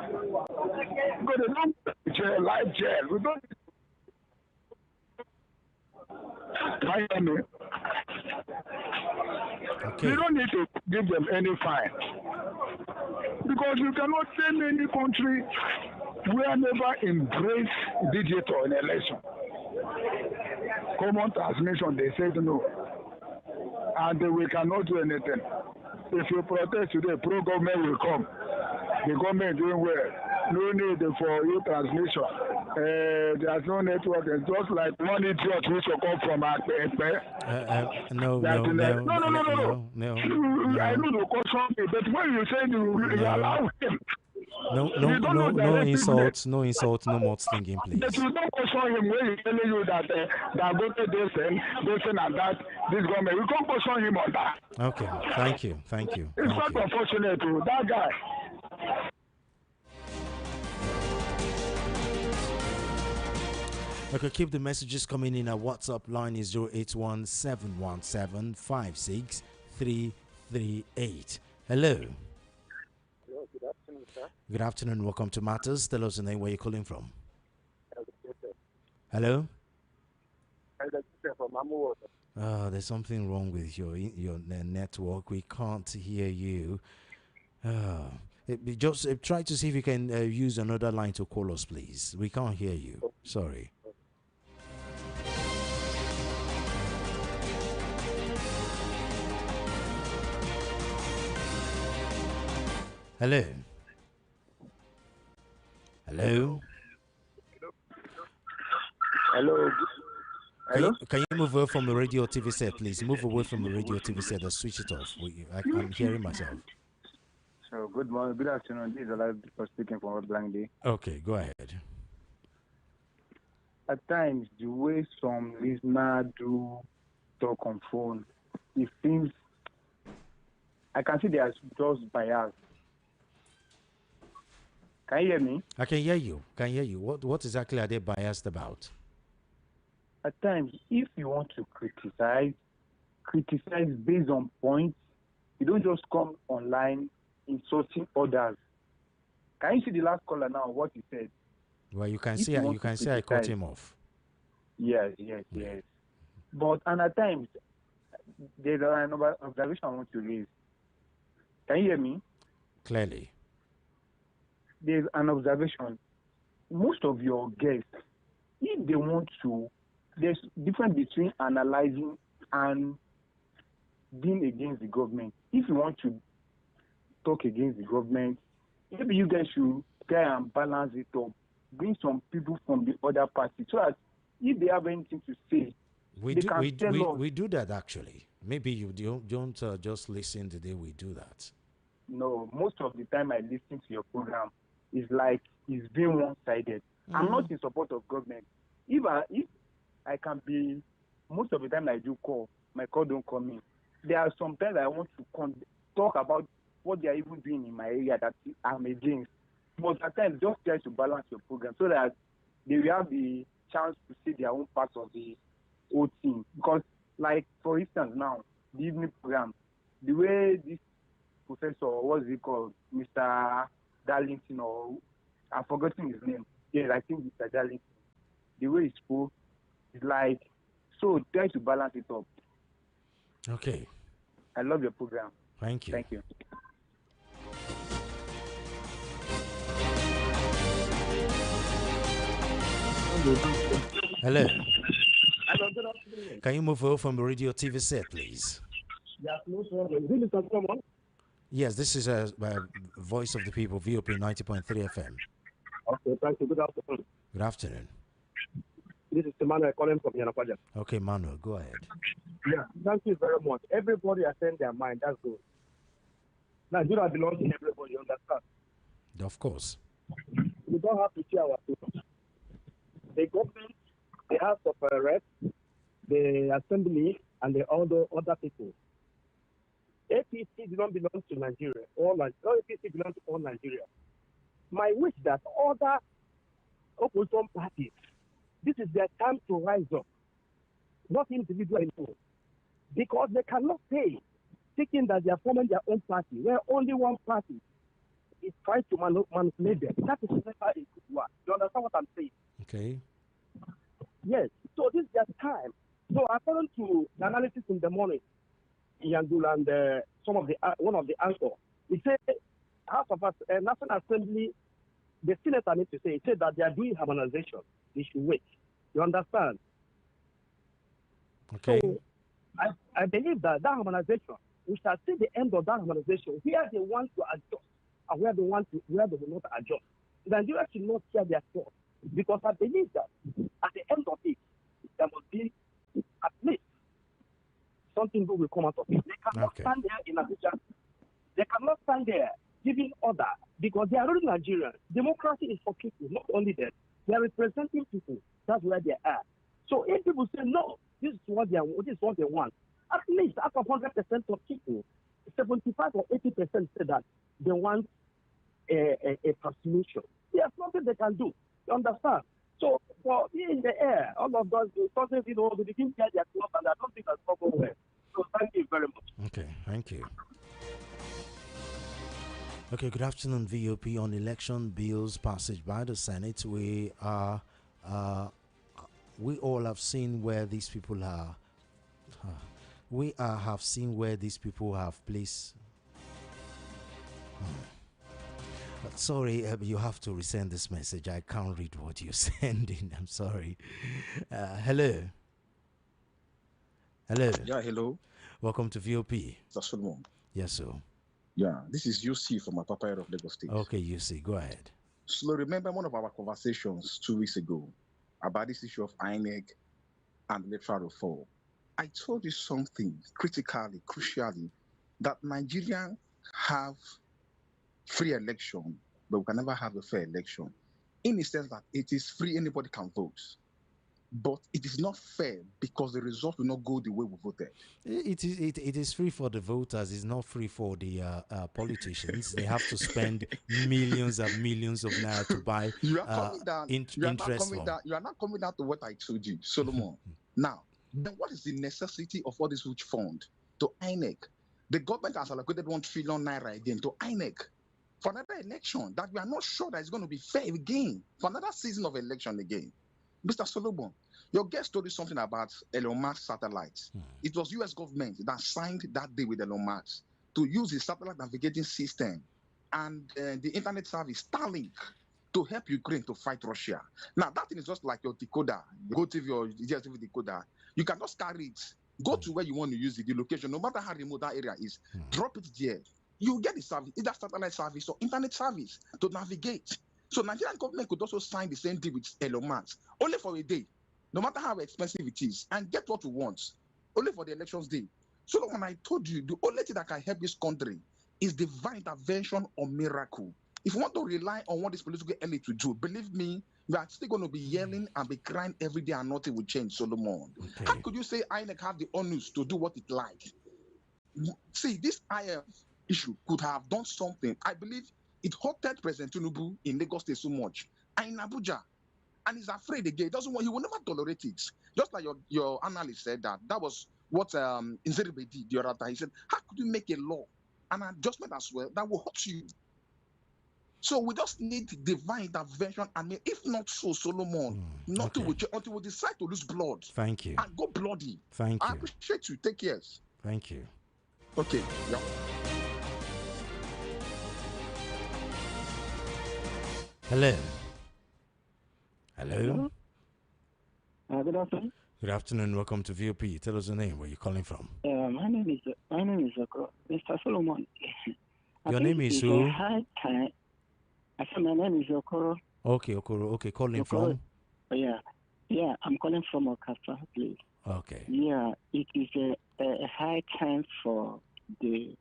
Speaker 5: Because they don't jail, life jail. We don't.
Speaker 1: Okay.
Speaker 5: You don't need to give them any fine. Because you cannot tell any country where never embrace digital in election. Common transmission, they said no. And we cannot do anything. If you protest today, pro-government will come. The government doing well. No need for e-transmission. There's no network. It's just like one idiot which will come from Akpe.
Speaker 1: No.
Speaker 5: I know the caution, but when you say you allow him,
Speaker 1: no insults, no mudslinging, please.
Speaker 5: but you don't caution him when he's telling you that go to this and that, this government. You can't caution him on that.
Speaker 1: Okay, thank you.
Speaker 5: It's not unfortunate to that guy.
Speaker 1: Okay, keep the messages coming in. Our WhatsApp line is 081-717-56338. Hello.
Speaker 6: Hello, good afternoon, sir.
Speaker 1: Good afternoon. Welcome to Matters. Tell us the name where you're calling from. Hello. There's something wrong with your network. We can't hear you. Just try to see if you can use another line to call us, please. We can't hear you. Sorry. Hello. Hello.
Speaker 6: Hello.
Speaker 1: Can you move away from the radio TV set, please? Move away from the radio TV set and switch it off. I'm hearing myself.
Speaker 6: So, good morning, good afternoon. This is Electoral speaking from Blank Day.
Speaker 1: Okay, go ahead.
Speaker 6: At times, the way some listeners do talk on phone, it seems I can see there's just bias. Can you hear me?
Speaker 1: I can hear you. Can hear you. What exactly are they biased about?
Speaker 6: At times, if you want to criticize based on points. You don't just come online insulting others. Can you see the last caller now? What he said?
Speaker 1: Well, you can
Speaker 6: If
Speaker 1: see.
Speaker 6: you
Speaker 1: You
Speaker 6: want to
Speaker 1: can see. I cut
Speaker 6: criticize,
Speaker 1: him off.
Speaker 6: yes. But and at times, there's another observation I want to raise. Can you hear me?
Speaker 1: Clearly.
Speaker 6: There's an observation. Most of your guests, if they want to, there's difference between analyzing and being against the government. If you want to talk against the government, maybe you guys should try and balance it up. Bring some people from the other party so that if they have anything to say,
Speaker 1: We
Speaker 6: they
Speaker 1: do.
Speaker 6: can tell us.
Speaker 1: We do that actually. Maybe you don't just listen the day we do that.
Speaker 6: No, most of the time I listen to your program, it's like it's being one-sided. I'm not in support of government. If I can be, most of the time I do call, my call don't come in. There are sometimes I want to talk about what they are even doing in my area that I'm against. But at times, just try to balance your program so that they will have the chance to see their own part of the whole thing. Because, like, for instance, now, the evening program, the way this professor, what's he called, Mr. Darlington, or I'm forgetting his name. Yes, I think Mr. Darlington. The way he spoke is like, so try to balance it up.
Speaker 1: Okay.
Speaker 6: I love your program.
Speaker 1: Thank you.
Speaker 6: Thank you.
Speaker 1: Hello.
Speaker 2: Hello, good afternoon.
Speaker 1: Can you move over from the radio TV set, please?
Speaker 2: Yes, no problem. This is someone.
Speaker 1: Yes, this is a Voice of the People, VOP 90.3 FM.
Speaker 2: Okay, thank you. Good afternoon.
Speaker 1: Good afternoon.
Speaker 2: This is Emmanuel calling from Yanapaja.
Speaker 1: Okay, Manuel, go ahead.
Speaker 2: Yeah, thank you very much. Everybody has sent their mind. That's good. Nigeria belongs to everybody, you understand?
Speaker 1: Of course.
Speaker 2: We don't have to share our people. The government, the House of Reps, the Assembly, and the other people. APC do not belong to Nigeria. All APC belongs to all Nigeria. My wish that other opposition parties, this is their time to rise up, not individual anymore, because they cannot stay thinking that they are forming their own party, where only one party is trying to manipulate them. That is never a good one. You understand what I'm saying?
Speaker 1: Okay.
Speaker 2: Yes. So this is their time. So according to the analysis in the morning, Yangul and one of the anchors, he said, House of National Assembly, the senator need to say, he said that they are doing harmonization. They should wait. You understand?
Speaker 1: Okay.
Speaker 2: So I believe that harmonization, we shall see the end of that harmonization, where they want to adjust and where they will not adjust. Nigeria should not share their thoughts, because I believe that at the end of it, there must be at least something good will come out of it. They cannot stand there in Abuja. They cannot stand there giving order, because they are already Nigerians. Democracy is for people, not only them. They are representing people. That's where they are. So if people say no, this is what they want. At least out of 100% of people, 75 or 80% say that they want a transmission. There's nothing they can do. You understand? So for me in the air, all of those something, they begin to get their club, and I don't think that's going well. So thank you very much.
Speaker 1: Okay, thank you. Okay, good afternoon, VOP. On election bills passage by the Senate, we all have seen where these people are. We have seen where these people have placed. Sorry, you have to resend this message. I can't read what you're sending. I'm sorry. Hello. Hello.
Speaker 7: Yeah, hello.
Speaker 1: Welcome to VOP.
Speaker 7: That's Solomon.
Speaker 1: Yes, sir.
Speaker 7: Yeah, this is UC from Apapa of Lagos State.
Speaker 1: Okay, UC, go ahead.
Speaker 7: So remember one of our conversations 2 weeks ago about this issue of INEC and electoral reform. I told you something critically, crucially, that Nigerians have free election, but we can never have a fair election. In the sense that it is free, anybody can vote. but it is not fair because the result will not go the way we voted.
Speaker 1: It is free for the voters. It's not free for the politicians. They have to spend millions and millions of naira to buy
Speaker 7: You are coming down. You are not
Speaker 1: interest
Speaker 7: coming
Speaker 1: from.
Speaker 7: down. You are not coming down to what I told you, Solomon. Now, then what is the necessity of all this huge fund to INEC? The government has allocated 1 trillion naira again to INEC for another election that we are not sure that it's going to be fair again, for another season of election again. Mr. Solomon, your guest told you something about Elon Musk satellites. It was US government that signed that day with Elon Musk to use the satellite navigating system and the internet service Starlink to help Ukraine to fight Russia. Now, that thing is just like your decoder, Go TV or DSTV decoder. You can just carry it, go to where you want to use it, the location, no matter how remote that area is, drop it there. You get the service, either satellite service or internet service to navigate. So Nigerian government could also sign the same deal with Elon Musk, only for a day, no matter how expensive it is, and get what we want, only for the elections day. So when I told you, the only thing that can help this country is divine intervention or miracle. If you want to rely on what this political elite will do, believe me, we are still going to be yelling and be crying every day and nothing will change, Solomon.
Speaker 1: Okay.
Speaker 7: How could you say INEC have the onus to do what it likes? See, this IF issue could have done something. I believe it hurted President Tinubu in Lagos State so much and in Abuja. And he's afraid again. He doesn't want, he will never tolerate it. Just like your analyst said that was what Nzeribe did the other time. He said, how could you make a law, an adjustment as well, that will hurt you? So we just need divine intervention. I mean, if not so, Solomon, nothing will change until we decide to lose blood.
Speaker 1: Thank you.
Speaker 7: And go bloody.
Speaker 1: Thank you.
Speaker 7: I appreciate you. Take care.
Speaker 1: Thank you.
Speaker 7: Okay. Yeah.
Speaker 1: Hello. Hello.
Speaker 8: Good afternoon.
Speaker 1: Good afternoon. Welcome to VOP. Tell us your name. Where you calling from?
Speaker 8: My name is Mr. Solomon.
Speaker 1: Your name is who?
Speaker 8: I said my name is Okoro.
Speaker 1: Okay, Okoro. Okay, calling
Speaker 8: Okoro.
Speaker 1: from?
Speaker 8: Yeah. I'm calling from Okasa, please.
Speaker 1: Okay.
Speaker 8: Yeah, it is a high time for the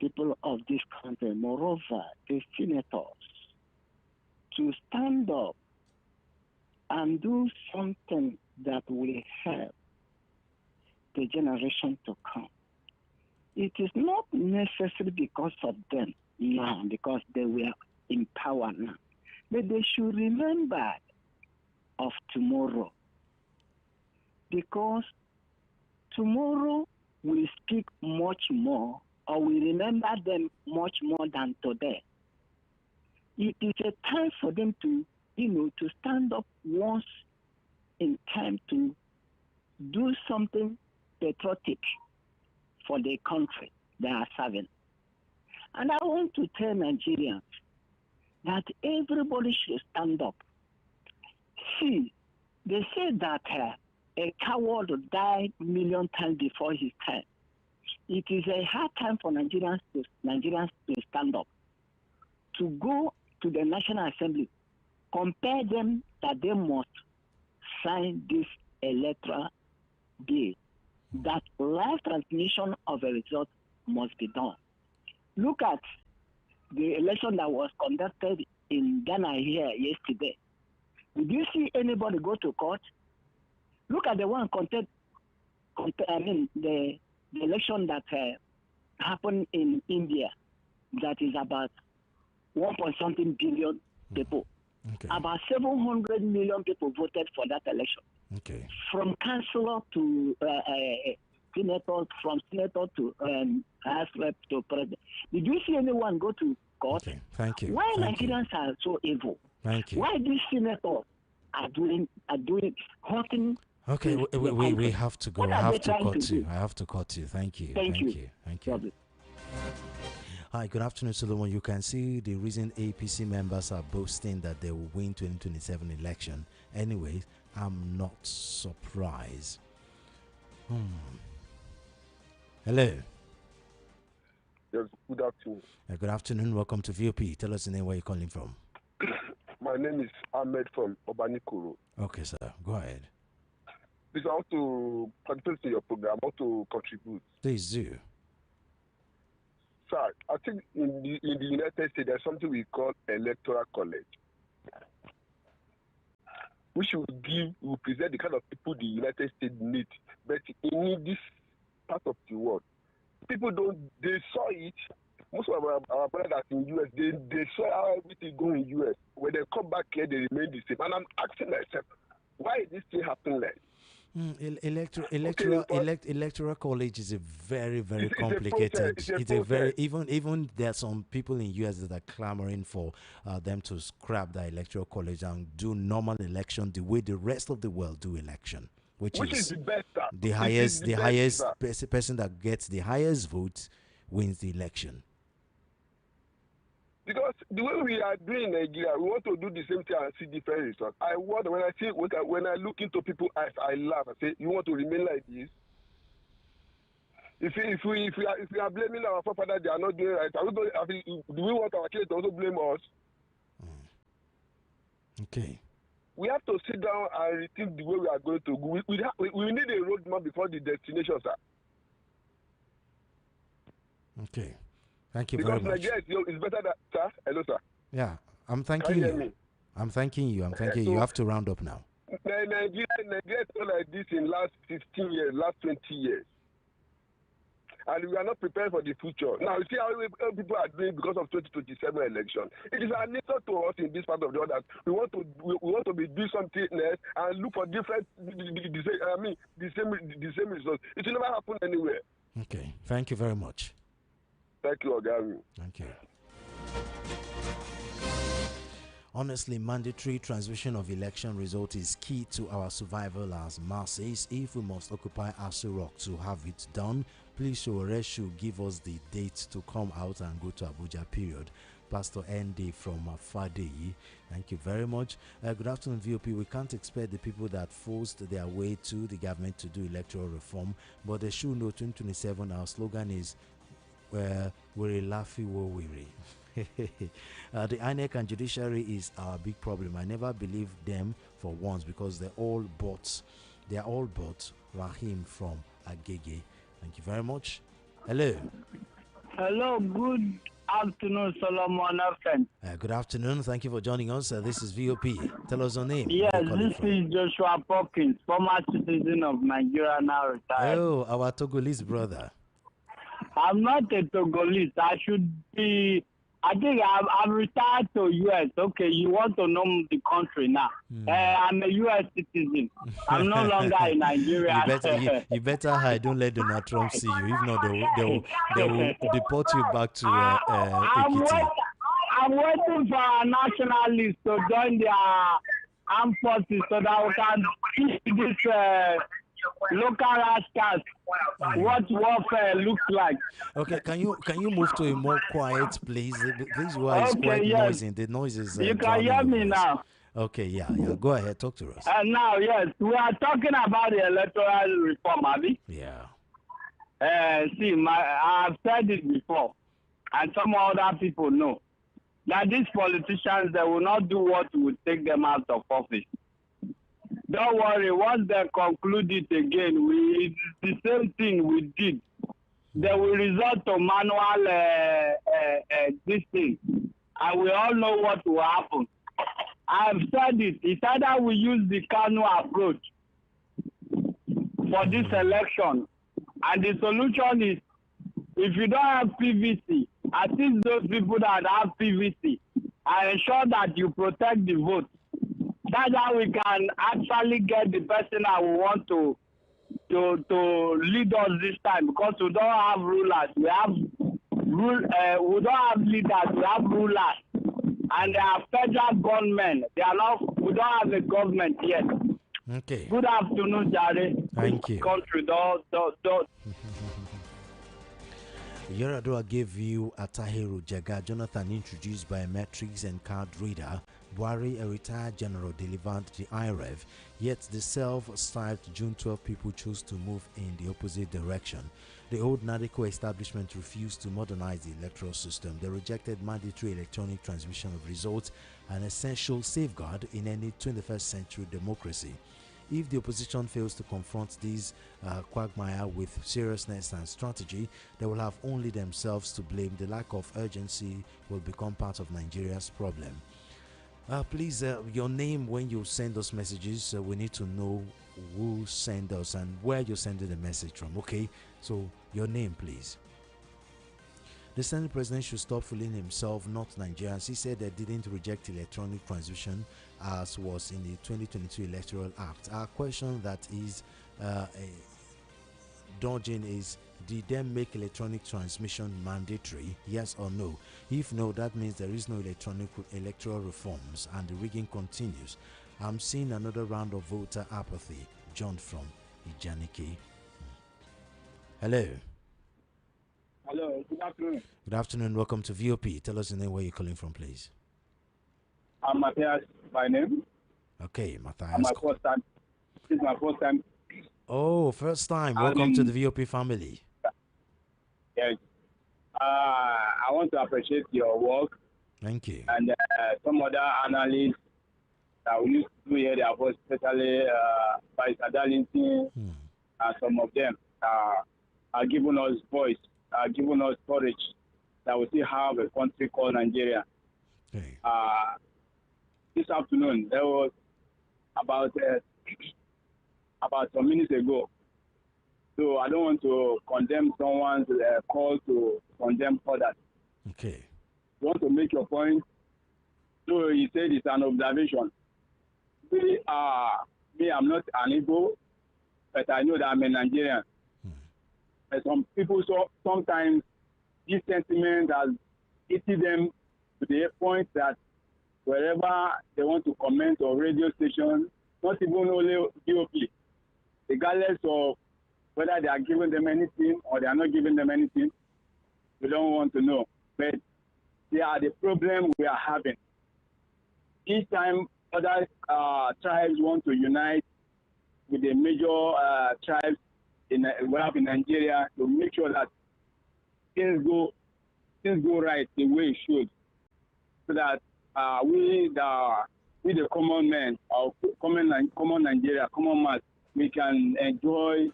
Speaker 8: people of this country, moreover, the senators, to stand up and do something that will help the generation to come. It is not necessary because of them now, because they were in power now. But they should remember of tomorrow. Because tomorrow will speak much more, or we remember them much more than today. It is a time for them to, to stand up once in time to do something patriotic for the country they are serving. And I want to tell Nigerians that everybody should stand up. See, they say that a coward died a million times before his time. It is a hard time for Nigerians to stand up, to go to the National Assembly, compare them that they must sign this electoral bill, that live transmission of a result must be done. Look at the election that was conducted in Ghana here yesterday. Did you see anybody go to court? Look at the one the election that happened in India, that is about 1.something billion people.
Speaker 1: Okay.
Speaker 8: About 700 million people voted for that election.
Speaker 1: Okay.
Speaker 8: From councillor to senator, from senator to house rep to president. Did you see anyone go to court?
Speaker 1: Okay. Thank you.
Speaker 8: Why
Speaker 1: Thank
Speaker 8: Nigerians are so evil?
Speaker 1: Thank you.
Speaker 8: Why these senators are doing hurting?
Speaker 1: Okay, we have to go.
Speaker 8: What
Speaker 1: I
Speaker 8: are
Speaker 1: have
Speaker 8: they
Speaker 1: to
Speaker 8: trying
Speaker 1: cut
Speaker 8: to
Speaker 1: you.
Speaker 8: do?
Speaker 1: I have to cut you. Thank you.
Speaker 8: Thank you.
Speaker 1: Thank you.
Speaker 8: Problem.
Speaker 1: Hi, good afternoon, Solomon. You can see the reason APC members are boasting that they will win 2027 election. Anyways, I'm not surprised. Hello.
Speaker 9: Yes, good afternoon.
Speaker 1: Good afternoon. Welcome to VOP. Tell us the name, where you're calling from.
Speaker 9: My name is Ahmed from Obanikoro.
Speaker 1: Okay, sir. Go ahead.
Speaker 9: Please, I want to participate in your program. I want to contribute.
Speaker 1: Please do.
Speaker 9: Sir, I think in the United States, there's something we call Electoral College. which will present the kind of people the United States need. But in this part of the world, people they saw it. Most of our brothers in US, they saw how everything go in US. When they come back here, they remain the same. And I'm asking myself, why is this thing happening like?
Speaker 1: Electoral college is a very, very complicated. It's a very even there are some people in US that are clamoring for them to scrap the electoral college and do normal election the way the rest of the world do election, which is
Speaker 9: the best.
Speaker 1: The highest person that gets the highest votes wins the election.
Speaker 9: Because the way we are doing in Nigeria, we want to do the same thing and see different results. When I look into people's eyes, I laugh. I say, you want to remain like this? If we are blaming our forefathers, they are not doing right. Do we want our kids to also blame us?
Speaker 1: Okay.
Speaker 9: We have to sit down and rethink the way we are going to go. We need a roadmap before the destination, sir.
Speaker 1: Okay. Thank you very much.
Speaker 9: Because Nigeria is better than, sir. Hello, sir.
Speaker 1: Yeah, I'm thanking you. I'm thanking you. You have to round up now.
Speaker 9: Nigeria is not like this in last 15 years, last 20 years. And we are not prepared for the future. Now, you see how people are doing because of 2027 election. It is an insult to us in this part of the world that we want to do something else and look for different, the same results. It will never happen anywhere.
Speaker 1: Okay. Thank you very much.
Speaker 9: Thank you, Ogami.
Speaker 1: Thank you. Honestly, mandatory transmission of election result is key to our survival as masses. If we must occupy Aso Rock to have it done, please Sowore should give us the date to come out and go to Abuja, period. Pastor ND from Fadeyi. Thank you very much. Good afternoon, VOP. We can't expect the people that forced their way to the government to do electoral reform, but they should know 2027, our slogan is we're laughing, we're weary. The INEC and judiciary is our big problem. I never believed them for once because they're all bots. They are all bots. Rahim from Agege. Thank you very much. Hello.
Speaker 10: Hello. Good afternoon, Solomon.
Speaker 1: Good afternoon. Thank you for joining us. This is VOP. Tell us your name.
Speaker 10: Yes, this is Joshua Perkins, former citizen of Nigeria, now retired.
Speaker 1: Oh, our Togolese brother.
Speaker 10: I'm not a Togolese. I think I'm retired to US. Okay, you want to know the country now. I'm a US citizen. I'm no longer in Nigeria.
Speaker 1: you better hide. Don't let Donald Trump see you. If not, they will deport you back to Ekiti.
Speaker 10: I'm waiting for our nationalists to join their armed forces so that we can teach this local rascals what warfare looks like.
Speaker 1: Okay, can you move to a more quiet place? This one is quite noisy. The noise is
Speaker 10: you can hear me now.
Speaker 1: Okay, yeah. Go ahead, talk to us.
Speaker 10: Now, yes, we are talking about the electoral reform, Abby.
Speaker 1: Yeah.
Speaker 10: I've said it before, and some other people know that these politicians, they will not do what will take them out of office. Don't worry, once they conclude it again, it's the same thing we did. They will resort to manual this thing, and we all know what will happen. I've said it. It's either we use the Kanu approach for this election, and the solution is, if you don't have PVC, at least those people that have PVC, I ensure that you protect the vote. That's how we can actually get the person that we want to lead us this time, because we don't have rulers. We don't have leaders. We have rulers, and they are federal government. We don't have a government yet.
Speaker 1: Okay.
Speaker 10: Good afternoon, Jare.
Speaker 1: Thank you.
Speaker 10: Country,
Speaker 1: Yaradua gave you Atahiru Jaga. Jonathan introduced biometrics and card reader. Buhari, a retired general, delivered the IREV. Yet the self-styled June 12 people chose to move in the opposite direction. The old NADECO establishment refused to modernize the electoral system. They rejected mandatory electronic transmission of results, an essential safeguard in any 21st century democracy. If the opposition fails to confront these quagmire with seriousness and strategy, they will have only themselves to blame. The lack of urgency will become part of Nigeria's problem. Please, your name when you send us messages. We need to know who sent us and where you're sending the message from. Okay, so your name, please. The Senate president should stop fooling himself, not Nigerians. He said they didn't reject electronic transmission as was in the 2022 Electoral Act. Our question that is dodging is, did they make electronic transmission mandatory? Yes or no? If no, that means there is no electoral reforms and the rigging continues. I'm seeing another round of voter apathy. John from Ijaniki. Hello.
Speaker 10: Hello, good afternoon.
Speaker 1: Good afternoon. Welcome to VOP. Tell us the name, where you're calling from, please.
Speaker 10: I'm Matthias by name.
Speaker 1: Okay, Matthias.
Speaker 10: My first time. This is my first time.
Speaker 1: Oh, first time. Welcome to the VOP family.
Speaker 10: Yes. I want to appreciate your work.
Speaker 1: Thank you.
Speaker 10: And some other analysts that we used to hear their voice, especially by Darlington, and some of them are giving us voice, are giving us courage that we still have a country called Nigeria.
Speaker 1: Okay.
Speaker 10: This afternoon, there was about some minutes ago. So I don't want to condemn someone's call to condemn others.
Speaker 1: Okay.
Speaker 10: You want to make your point? So he said it's an observation. I'm not an Igbo, but I know that I'm a Nigerian. And some people, sometimes this sentiment has hit them to the point that wherever they want to comment on radio station, not even only DOP, regardless of whether they are giving them anything or they are not giving them anything, we don't want to know. But they are the problem we are having. Each time other tribes want to unite with the major tribes in Nigeria to make sure that things go right the way it should, so that we the common men, or common Nigeria, common mass, we can enjoy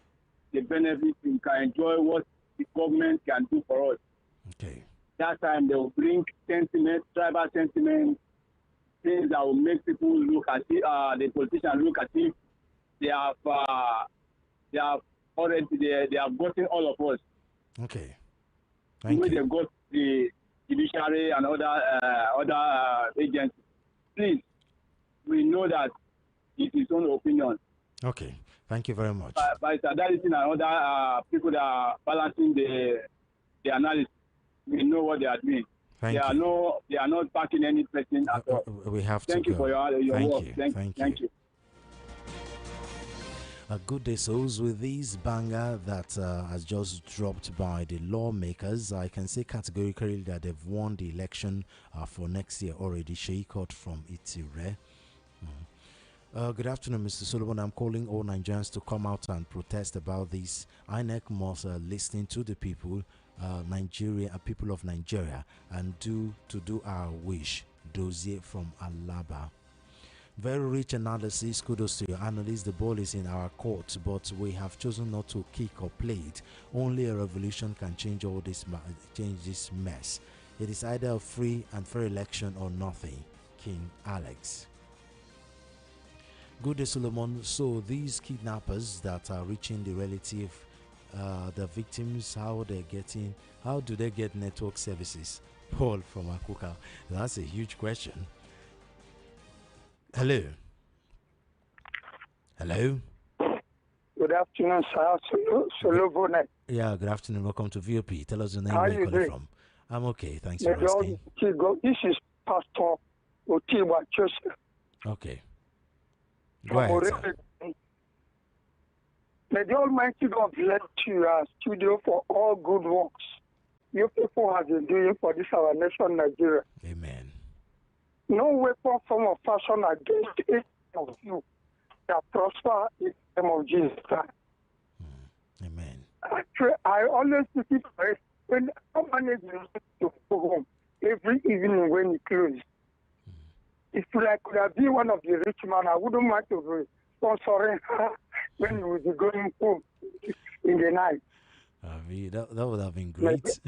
Speaker 10: the benefits, we can enjoy what the government can do for us.
Speaker 1: Okay.
Speaker 10: That time they will bring sentiment, tribal sentiment, things that will make people look at the politicians look at if they have already they have gotten all of us.
Speaker 1: Okay. Thank you.
Speaker 10: They got the judiciary and other agencies. Please, we know that it is own opinion.
Speaker 1: Okay. Thank you very much.
Speaker 10: By Darlington and other people that are balancing the analysis, we know what they are doing. They are not backing any person at all.
Speaker 1: We have
Speaker 10: Thank
Speaker 1: to
Speaker 10: you
Speaker 1: go.
Speaker 10: for your
Speaker 1: Thank
Speaker 10: work.
Speaker 1: you.
Speaker 10: Thank you.
Speaker 1: A good day, souls. With this banger that has just dropped by the lawmakers, I can say categorically that they've won the election for next year already. Sheikot from Itire. Good afternoon, Mr. Solomon. I'm calling all Nigerians to come out and protest about this. INEC must listen to the people, people of Nigeria, and do our wish. Dozier from Alaba. Very rich analysis. Kudos to your analyst. The ball is in our court, but we have chosen not to kick or play it. Only a revolution can change all this, change this mess. It is either a free and fair election or nothing. King Alex. Good day, Solomon. So these kidnappers that are reaching the relative, the victims, how do they get network services? Paul from Akuka. That's a huge question. Hello. Hello.
Speaker 11: Good afternoon, sir. Solomon.
Speaker 1: Yeah, good afternoon. Welcome to VOP. Tell us the name,
Speaker 11: How
Speaker 1: where you're
Speaker 11: you
Speaker 1: calling
Speaker 11: doing?
Speaker 1: from. I'm okay. Thanks for asking.
Speaker 11: This is Pastor Otiwa Joseph.
Speaker 1: Okay. Go ahead, sir.
Speaker 11: May the Almighty God bless you, studio, for all good works you people have been doing for this our nation, Nigeria.
Speaker 1: Amen.
Speaker 11: No weapon, form of fashion against any of you that prosper in the name of Jesus Christ.
Speaker 1: Amen.
Speaker 11: I always keep it when I manage to go home every evening when it closes. If I could have been one of the rich men, I wouldn't mind to be sponsoring her when he would be going home in the night.
Speaker 1: That would have been great.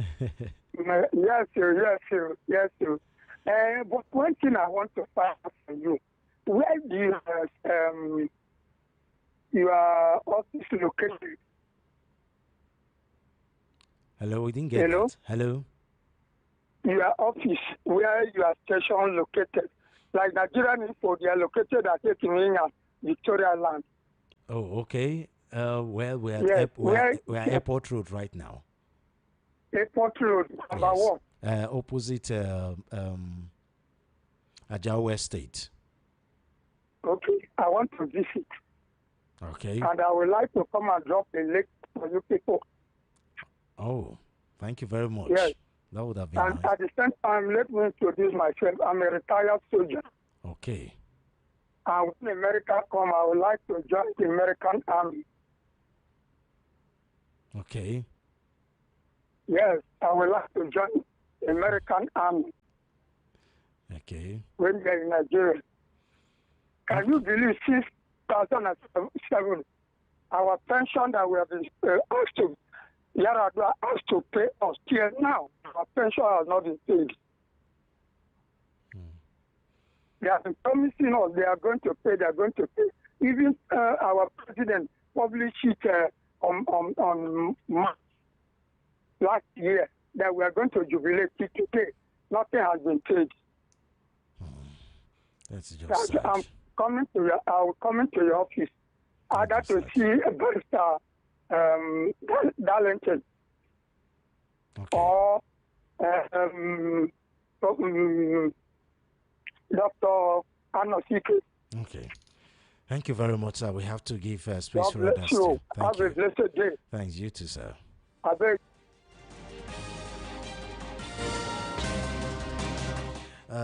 Speaker 11: Yes, sir. But one thing I want to find out from you, where do you your office located?
Speaker 1: Hello, we didn't get
Speaker 11: Hello?
Speaker 1: that. Hello?
Speaker 11: Your office, where your station located? Like Nigerian Info, they are located at Ekinya, Victoria Land.
Speaker 1: Oh, okay. Well, we're at,
Speaker 11: Yes,
Speaker 1: we're at Airport Road right now.
Speaker 11: Airport Road, number
Speaker 1: Yes.
Speaker 11: one.
Speaker 1: Opposite Ajawa Estate.
Speaker 11: Okay, I want to visit.
Speaker 1: Okay.
Speaker 11: And I would like to come and drop a link for you people.
Speaker 1: Oh, thank you very much.
Speaker 11: Yes.
Speaker 1: That would have been
Speaker 11: And
Speaker 1: nice.
Speaker 11: at the same time, let me introduce myself. I'm a retired soldier.
Speaker 1: Okay.
Speaker 11: And when America come, I would like to join the American Army.
Speaker 1: Okay.
Speaker 11: Yes, I would like to join the American Army
Speaker 1: Okay.
Speaker 11: when they're in Nigeria. Can you believe since 2007, our pension that we have been asked to, Yaradua asked to pay us till now, our pension has not been paid. They have been promising us they are going to pay, they are going to pay. Even our president published it on March last year that we are going to jubilate it today. Nothing has been paid.
Speaker 1: That's just sad.
Speaker 11: I will come into your office either to see a barrister Darlington or Dr. Anosike.
Speaker 1: Okay. Thank you very much, sir. We have to give space
Speaker 11: God
Speaker 1: for
Speaker 11: bless
Speaker 1: others.
Speaker 11: you.
Speaker 1: Thank
Speaker 11: Have
Speaker 1: you.
Speaker 11: a blessed day.
Speaker 1: Thanks, you too, sir.
Speaker 11: I beg.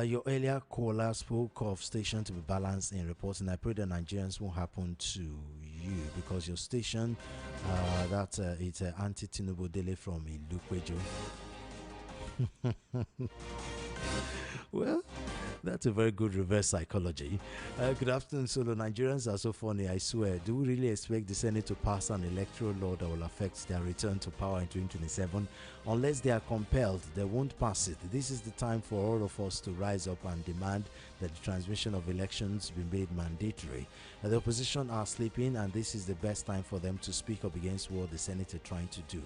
Speaker 1: Your earlier caller spoke of station to be balanced in reporting. I pray that Nigerians won't happen to you because your station, it's anti-Tinubu Dele from Ilukwejo. Well, that's a very good reverse psychology. Good afternoon, Solo. Nigerians are so funny, I swear. Do we really expect the Senate to pass an electoral law that will affect their return to power in 2027? Unless they are compelled, they won't pass it. This is the time for all of us to rise up and demand that the transmission of elections be made mandatory. The opposition are sleeping, and this is the best time for them to speak up against what the Senate are trying to do.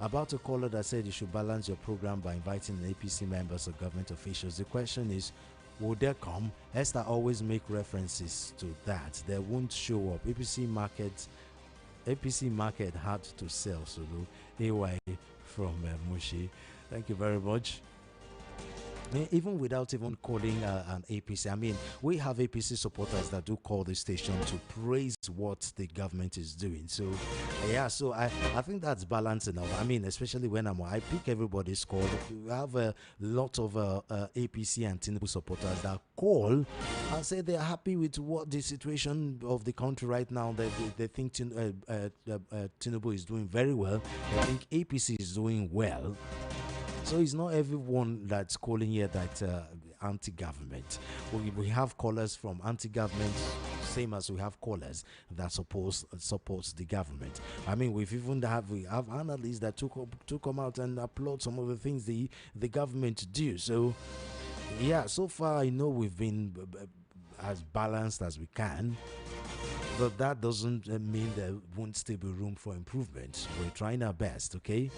Speaker 1: About a caller that said you should balance your program by inviting APC members or government officials. The question is, will they come? Esther always make references to that. They won't show up. APC market hard to sell. So AY from Mushi. Thank you very much. Even without even calling an APC, I mean, we have APC supporters that do call the station to praise what the government is doing. So, yeah, so I think that's balance enough. I mean, especially when I pick everybody's call. We have a lot of APC and Tinubu supporters that call and say they're happy with what the situation of the country right now. They think Tinubu is doing very well. They think APC is doing well. So it's not everyone that's calling here that anti-government. We have callers from anti-government, same as we have callers that supports the government. I mean, we have analysts that to come out and applaud some of the things the government do. So yeah, so far I know we've been as balanced as we can. But that doesn't mean there won't still be room for improvement. We're trying our best, okay?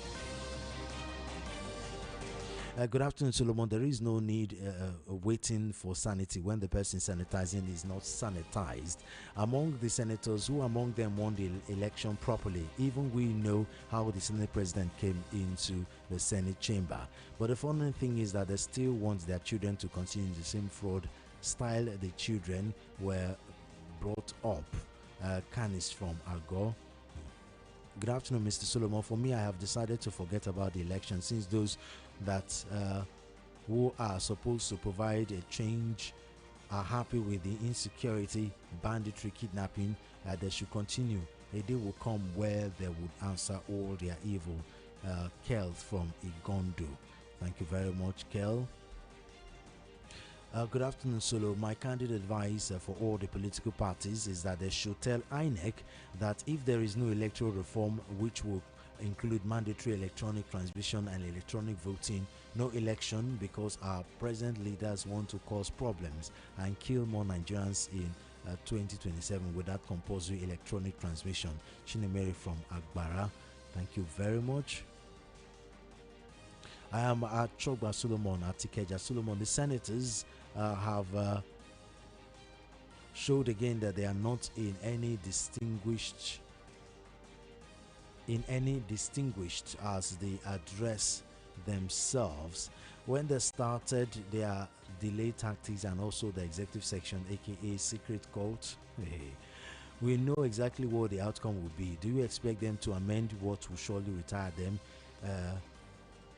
Speaker 1: Good afternoon, Solomon. There is no need waiting for sanity when the person sanitizing is not sanitized. Among the senators, who among them won the election properly? Even we know how the Senate president came into the Senate chamber. But the funny thing is that they still want their children to continue the same fraud style the children were brought up. Canis from Agor. Good afternoon, Mr. Solomon. For me, I have decided to forget about the election since those that who are supposed to provide a change are happy with the insecurity, banditry, kidnapping. They should continue. A day will come where they would answer all their evil. Kel from Igondo. Thank you very much, Kel. Good afternoon, Solo. My candid advice for all the political parties is that they should tell INEC that if there is no electoral reform which will include mandatory electronic transmission and electronic voting. No election because our present leaders want to cause problems and kill more Nigerians in 2027 without compulsory electronic transmission. Chinemere from Agbara, thank you very much. I am at Chogba Solomon at Tikeja Solomon. The senators have showed again that they are not in any distinguished as they address themselves. When they started their delay tactics and also the executive section, aka secret court, we know exactly what the outcome will be. Do you expect them to amend what will surely retire them?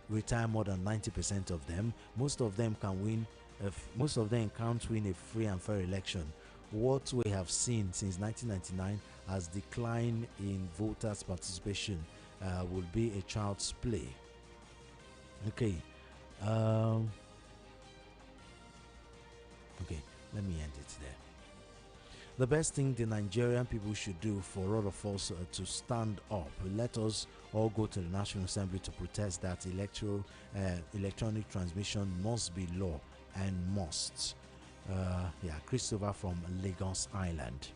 Speaker 1: Retire more than 90% of them. Most of them can win. Most of them can't win a free and fair election. What we have seen since 1999 as decline in voters' participation will be a child's play. Okay. Okay, let me end it there. The best thing the Nigerian people should do for all of us to stand up. Let us all go to the National Assembly to protest that electronic transmission must be law and must. Christopher from Lagos Island.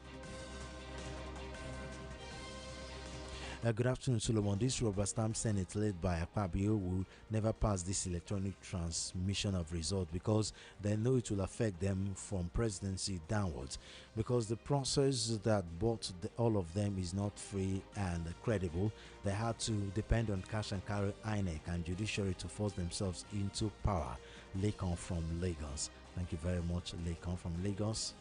Speaker 1: Good afternoon, Solomon. This rubber stamp Senate led by Akpabio will never pass this electronic transmission of result because they know it will affect them from presidency downwards, because the process that bought all of them is not free and credible. They had to depend on cash and carry INEC and judiciary to force themselves into power. Lekon from Lagos. Thank you very much, Lekon from Lagos.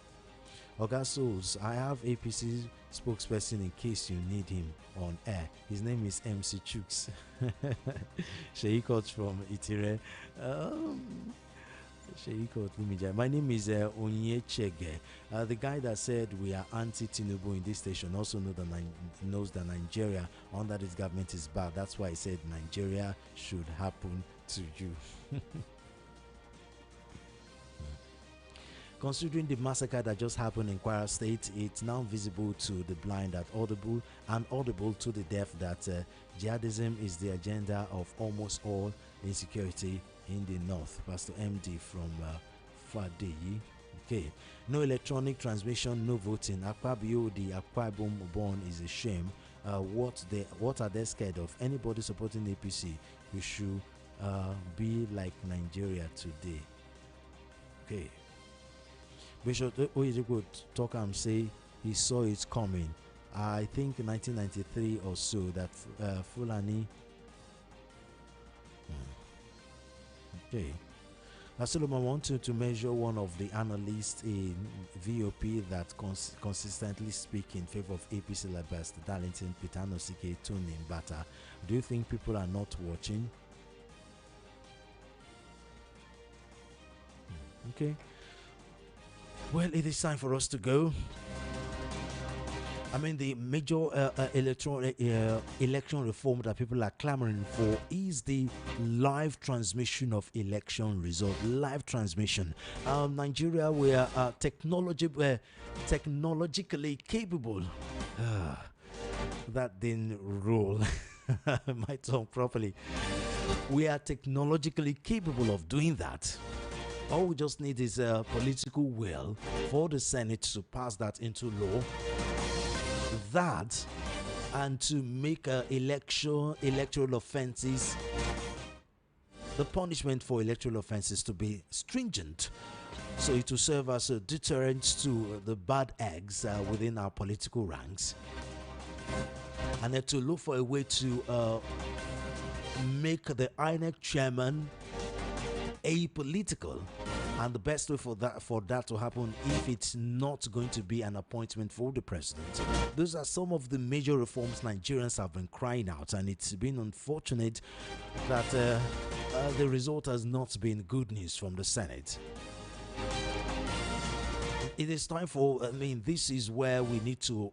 Speaker 1: Oga Souls, I have APC spokesperson in case you need him on air. His name is MC Chooks. Sheikot from Itire. Sheikot, my name is Onyechege. The guy that said we are anti-Tinubu in this station also knows that Nigeria under this government is bad. That's why he said Nigeria should happen to you. Considering the massacre that just happened in Kwara State, it's now visible to the blind that audible to the deaf that jihadism is the agenda of almost all insecurity in the north. Pastor MD from Fadeyi. Okay. No electronic transmission, no voting. Akpabio, the Akwa Ibom born is a shame. What are they scared of? Anybody supporting APC, you should be like Nigeria today. Okay. Bishop Oyedepo talk and say he saw it coming. I think in 1993 or so that Fulani. Okay. Solomon wanted to measure one of the analysts in VOP that consistently speak in favor of APC Labas, Darlington, Pitano, CK, Tony, Bata. Do you think people are not watching? Okay. Well, it is time for us to go. I mean, the major election reform that people are clamoring for is the live transmission of election result. Live transmission. Nigeria, we are technologically capable. That didn't roll my tongue properly. We are technologically capable of doing that. All we just need is a political will for the Senate to pass that into law. That and to make electoral offenses, the punishment for electoral offenses to be stringent. So it will serve as a deterrent to the bad eggs within our political ranks. And then to look for a way to make the INEC chairman apolitical, and the best way for that to happen, if it's not going to be an appointment for the president. Those are some of the major reforms Nigerians have been crying out, and it's been unfortunate that the result has not been good news from the Senate. It is time for, this is where we need to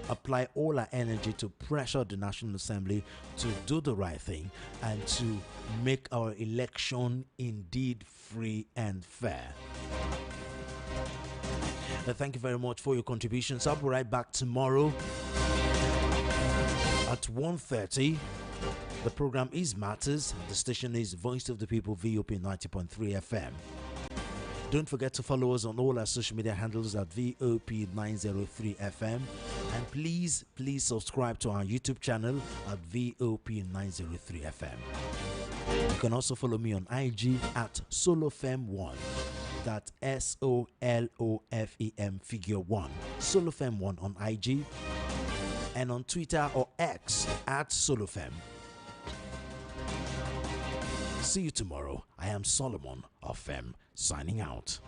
Speaker 1: apply all our energy to pressure the National Assembly to do the right thing and to make our election indeed free and fair. Thank you very much for your contributions. I'll be right back tomorrow. At 1:30, the program is Matters. The station is Voice of the People, VOP 90.3 FM. Don't forget to follow us on all our social media handles at VOP 903 FM. And please subscribe to our YouTube channel at VOP 903 FM. You can also follow me on IG at SoloFem1. That's SOLOFEM figure 1. SoloFem1 on IG. And on Twitter or X at SoloFem. See you tomorrow. I am Solomon of Fem, signing out.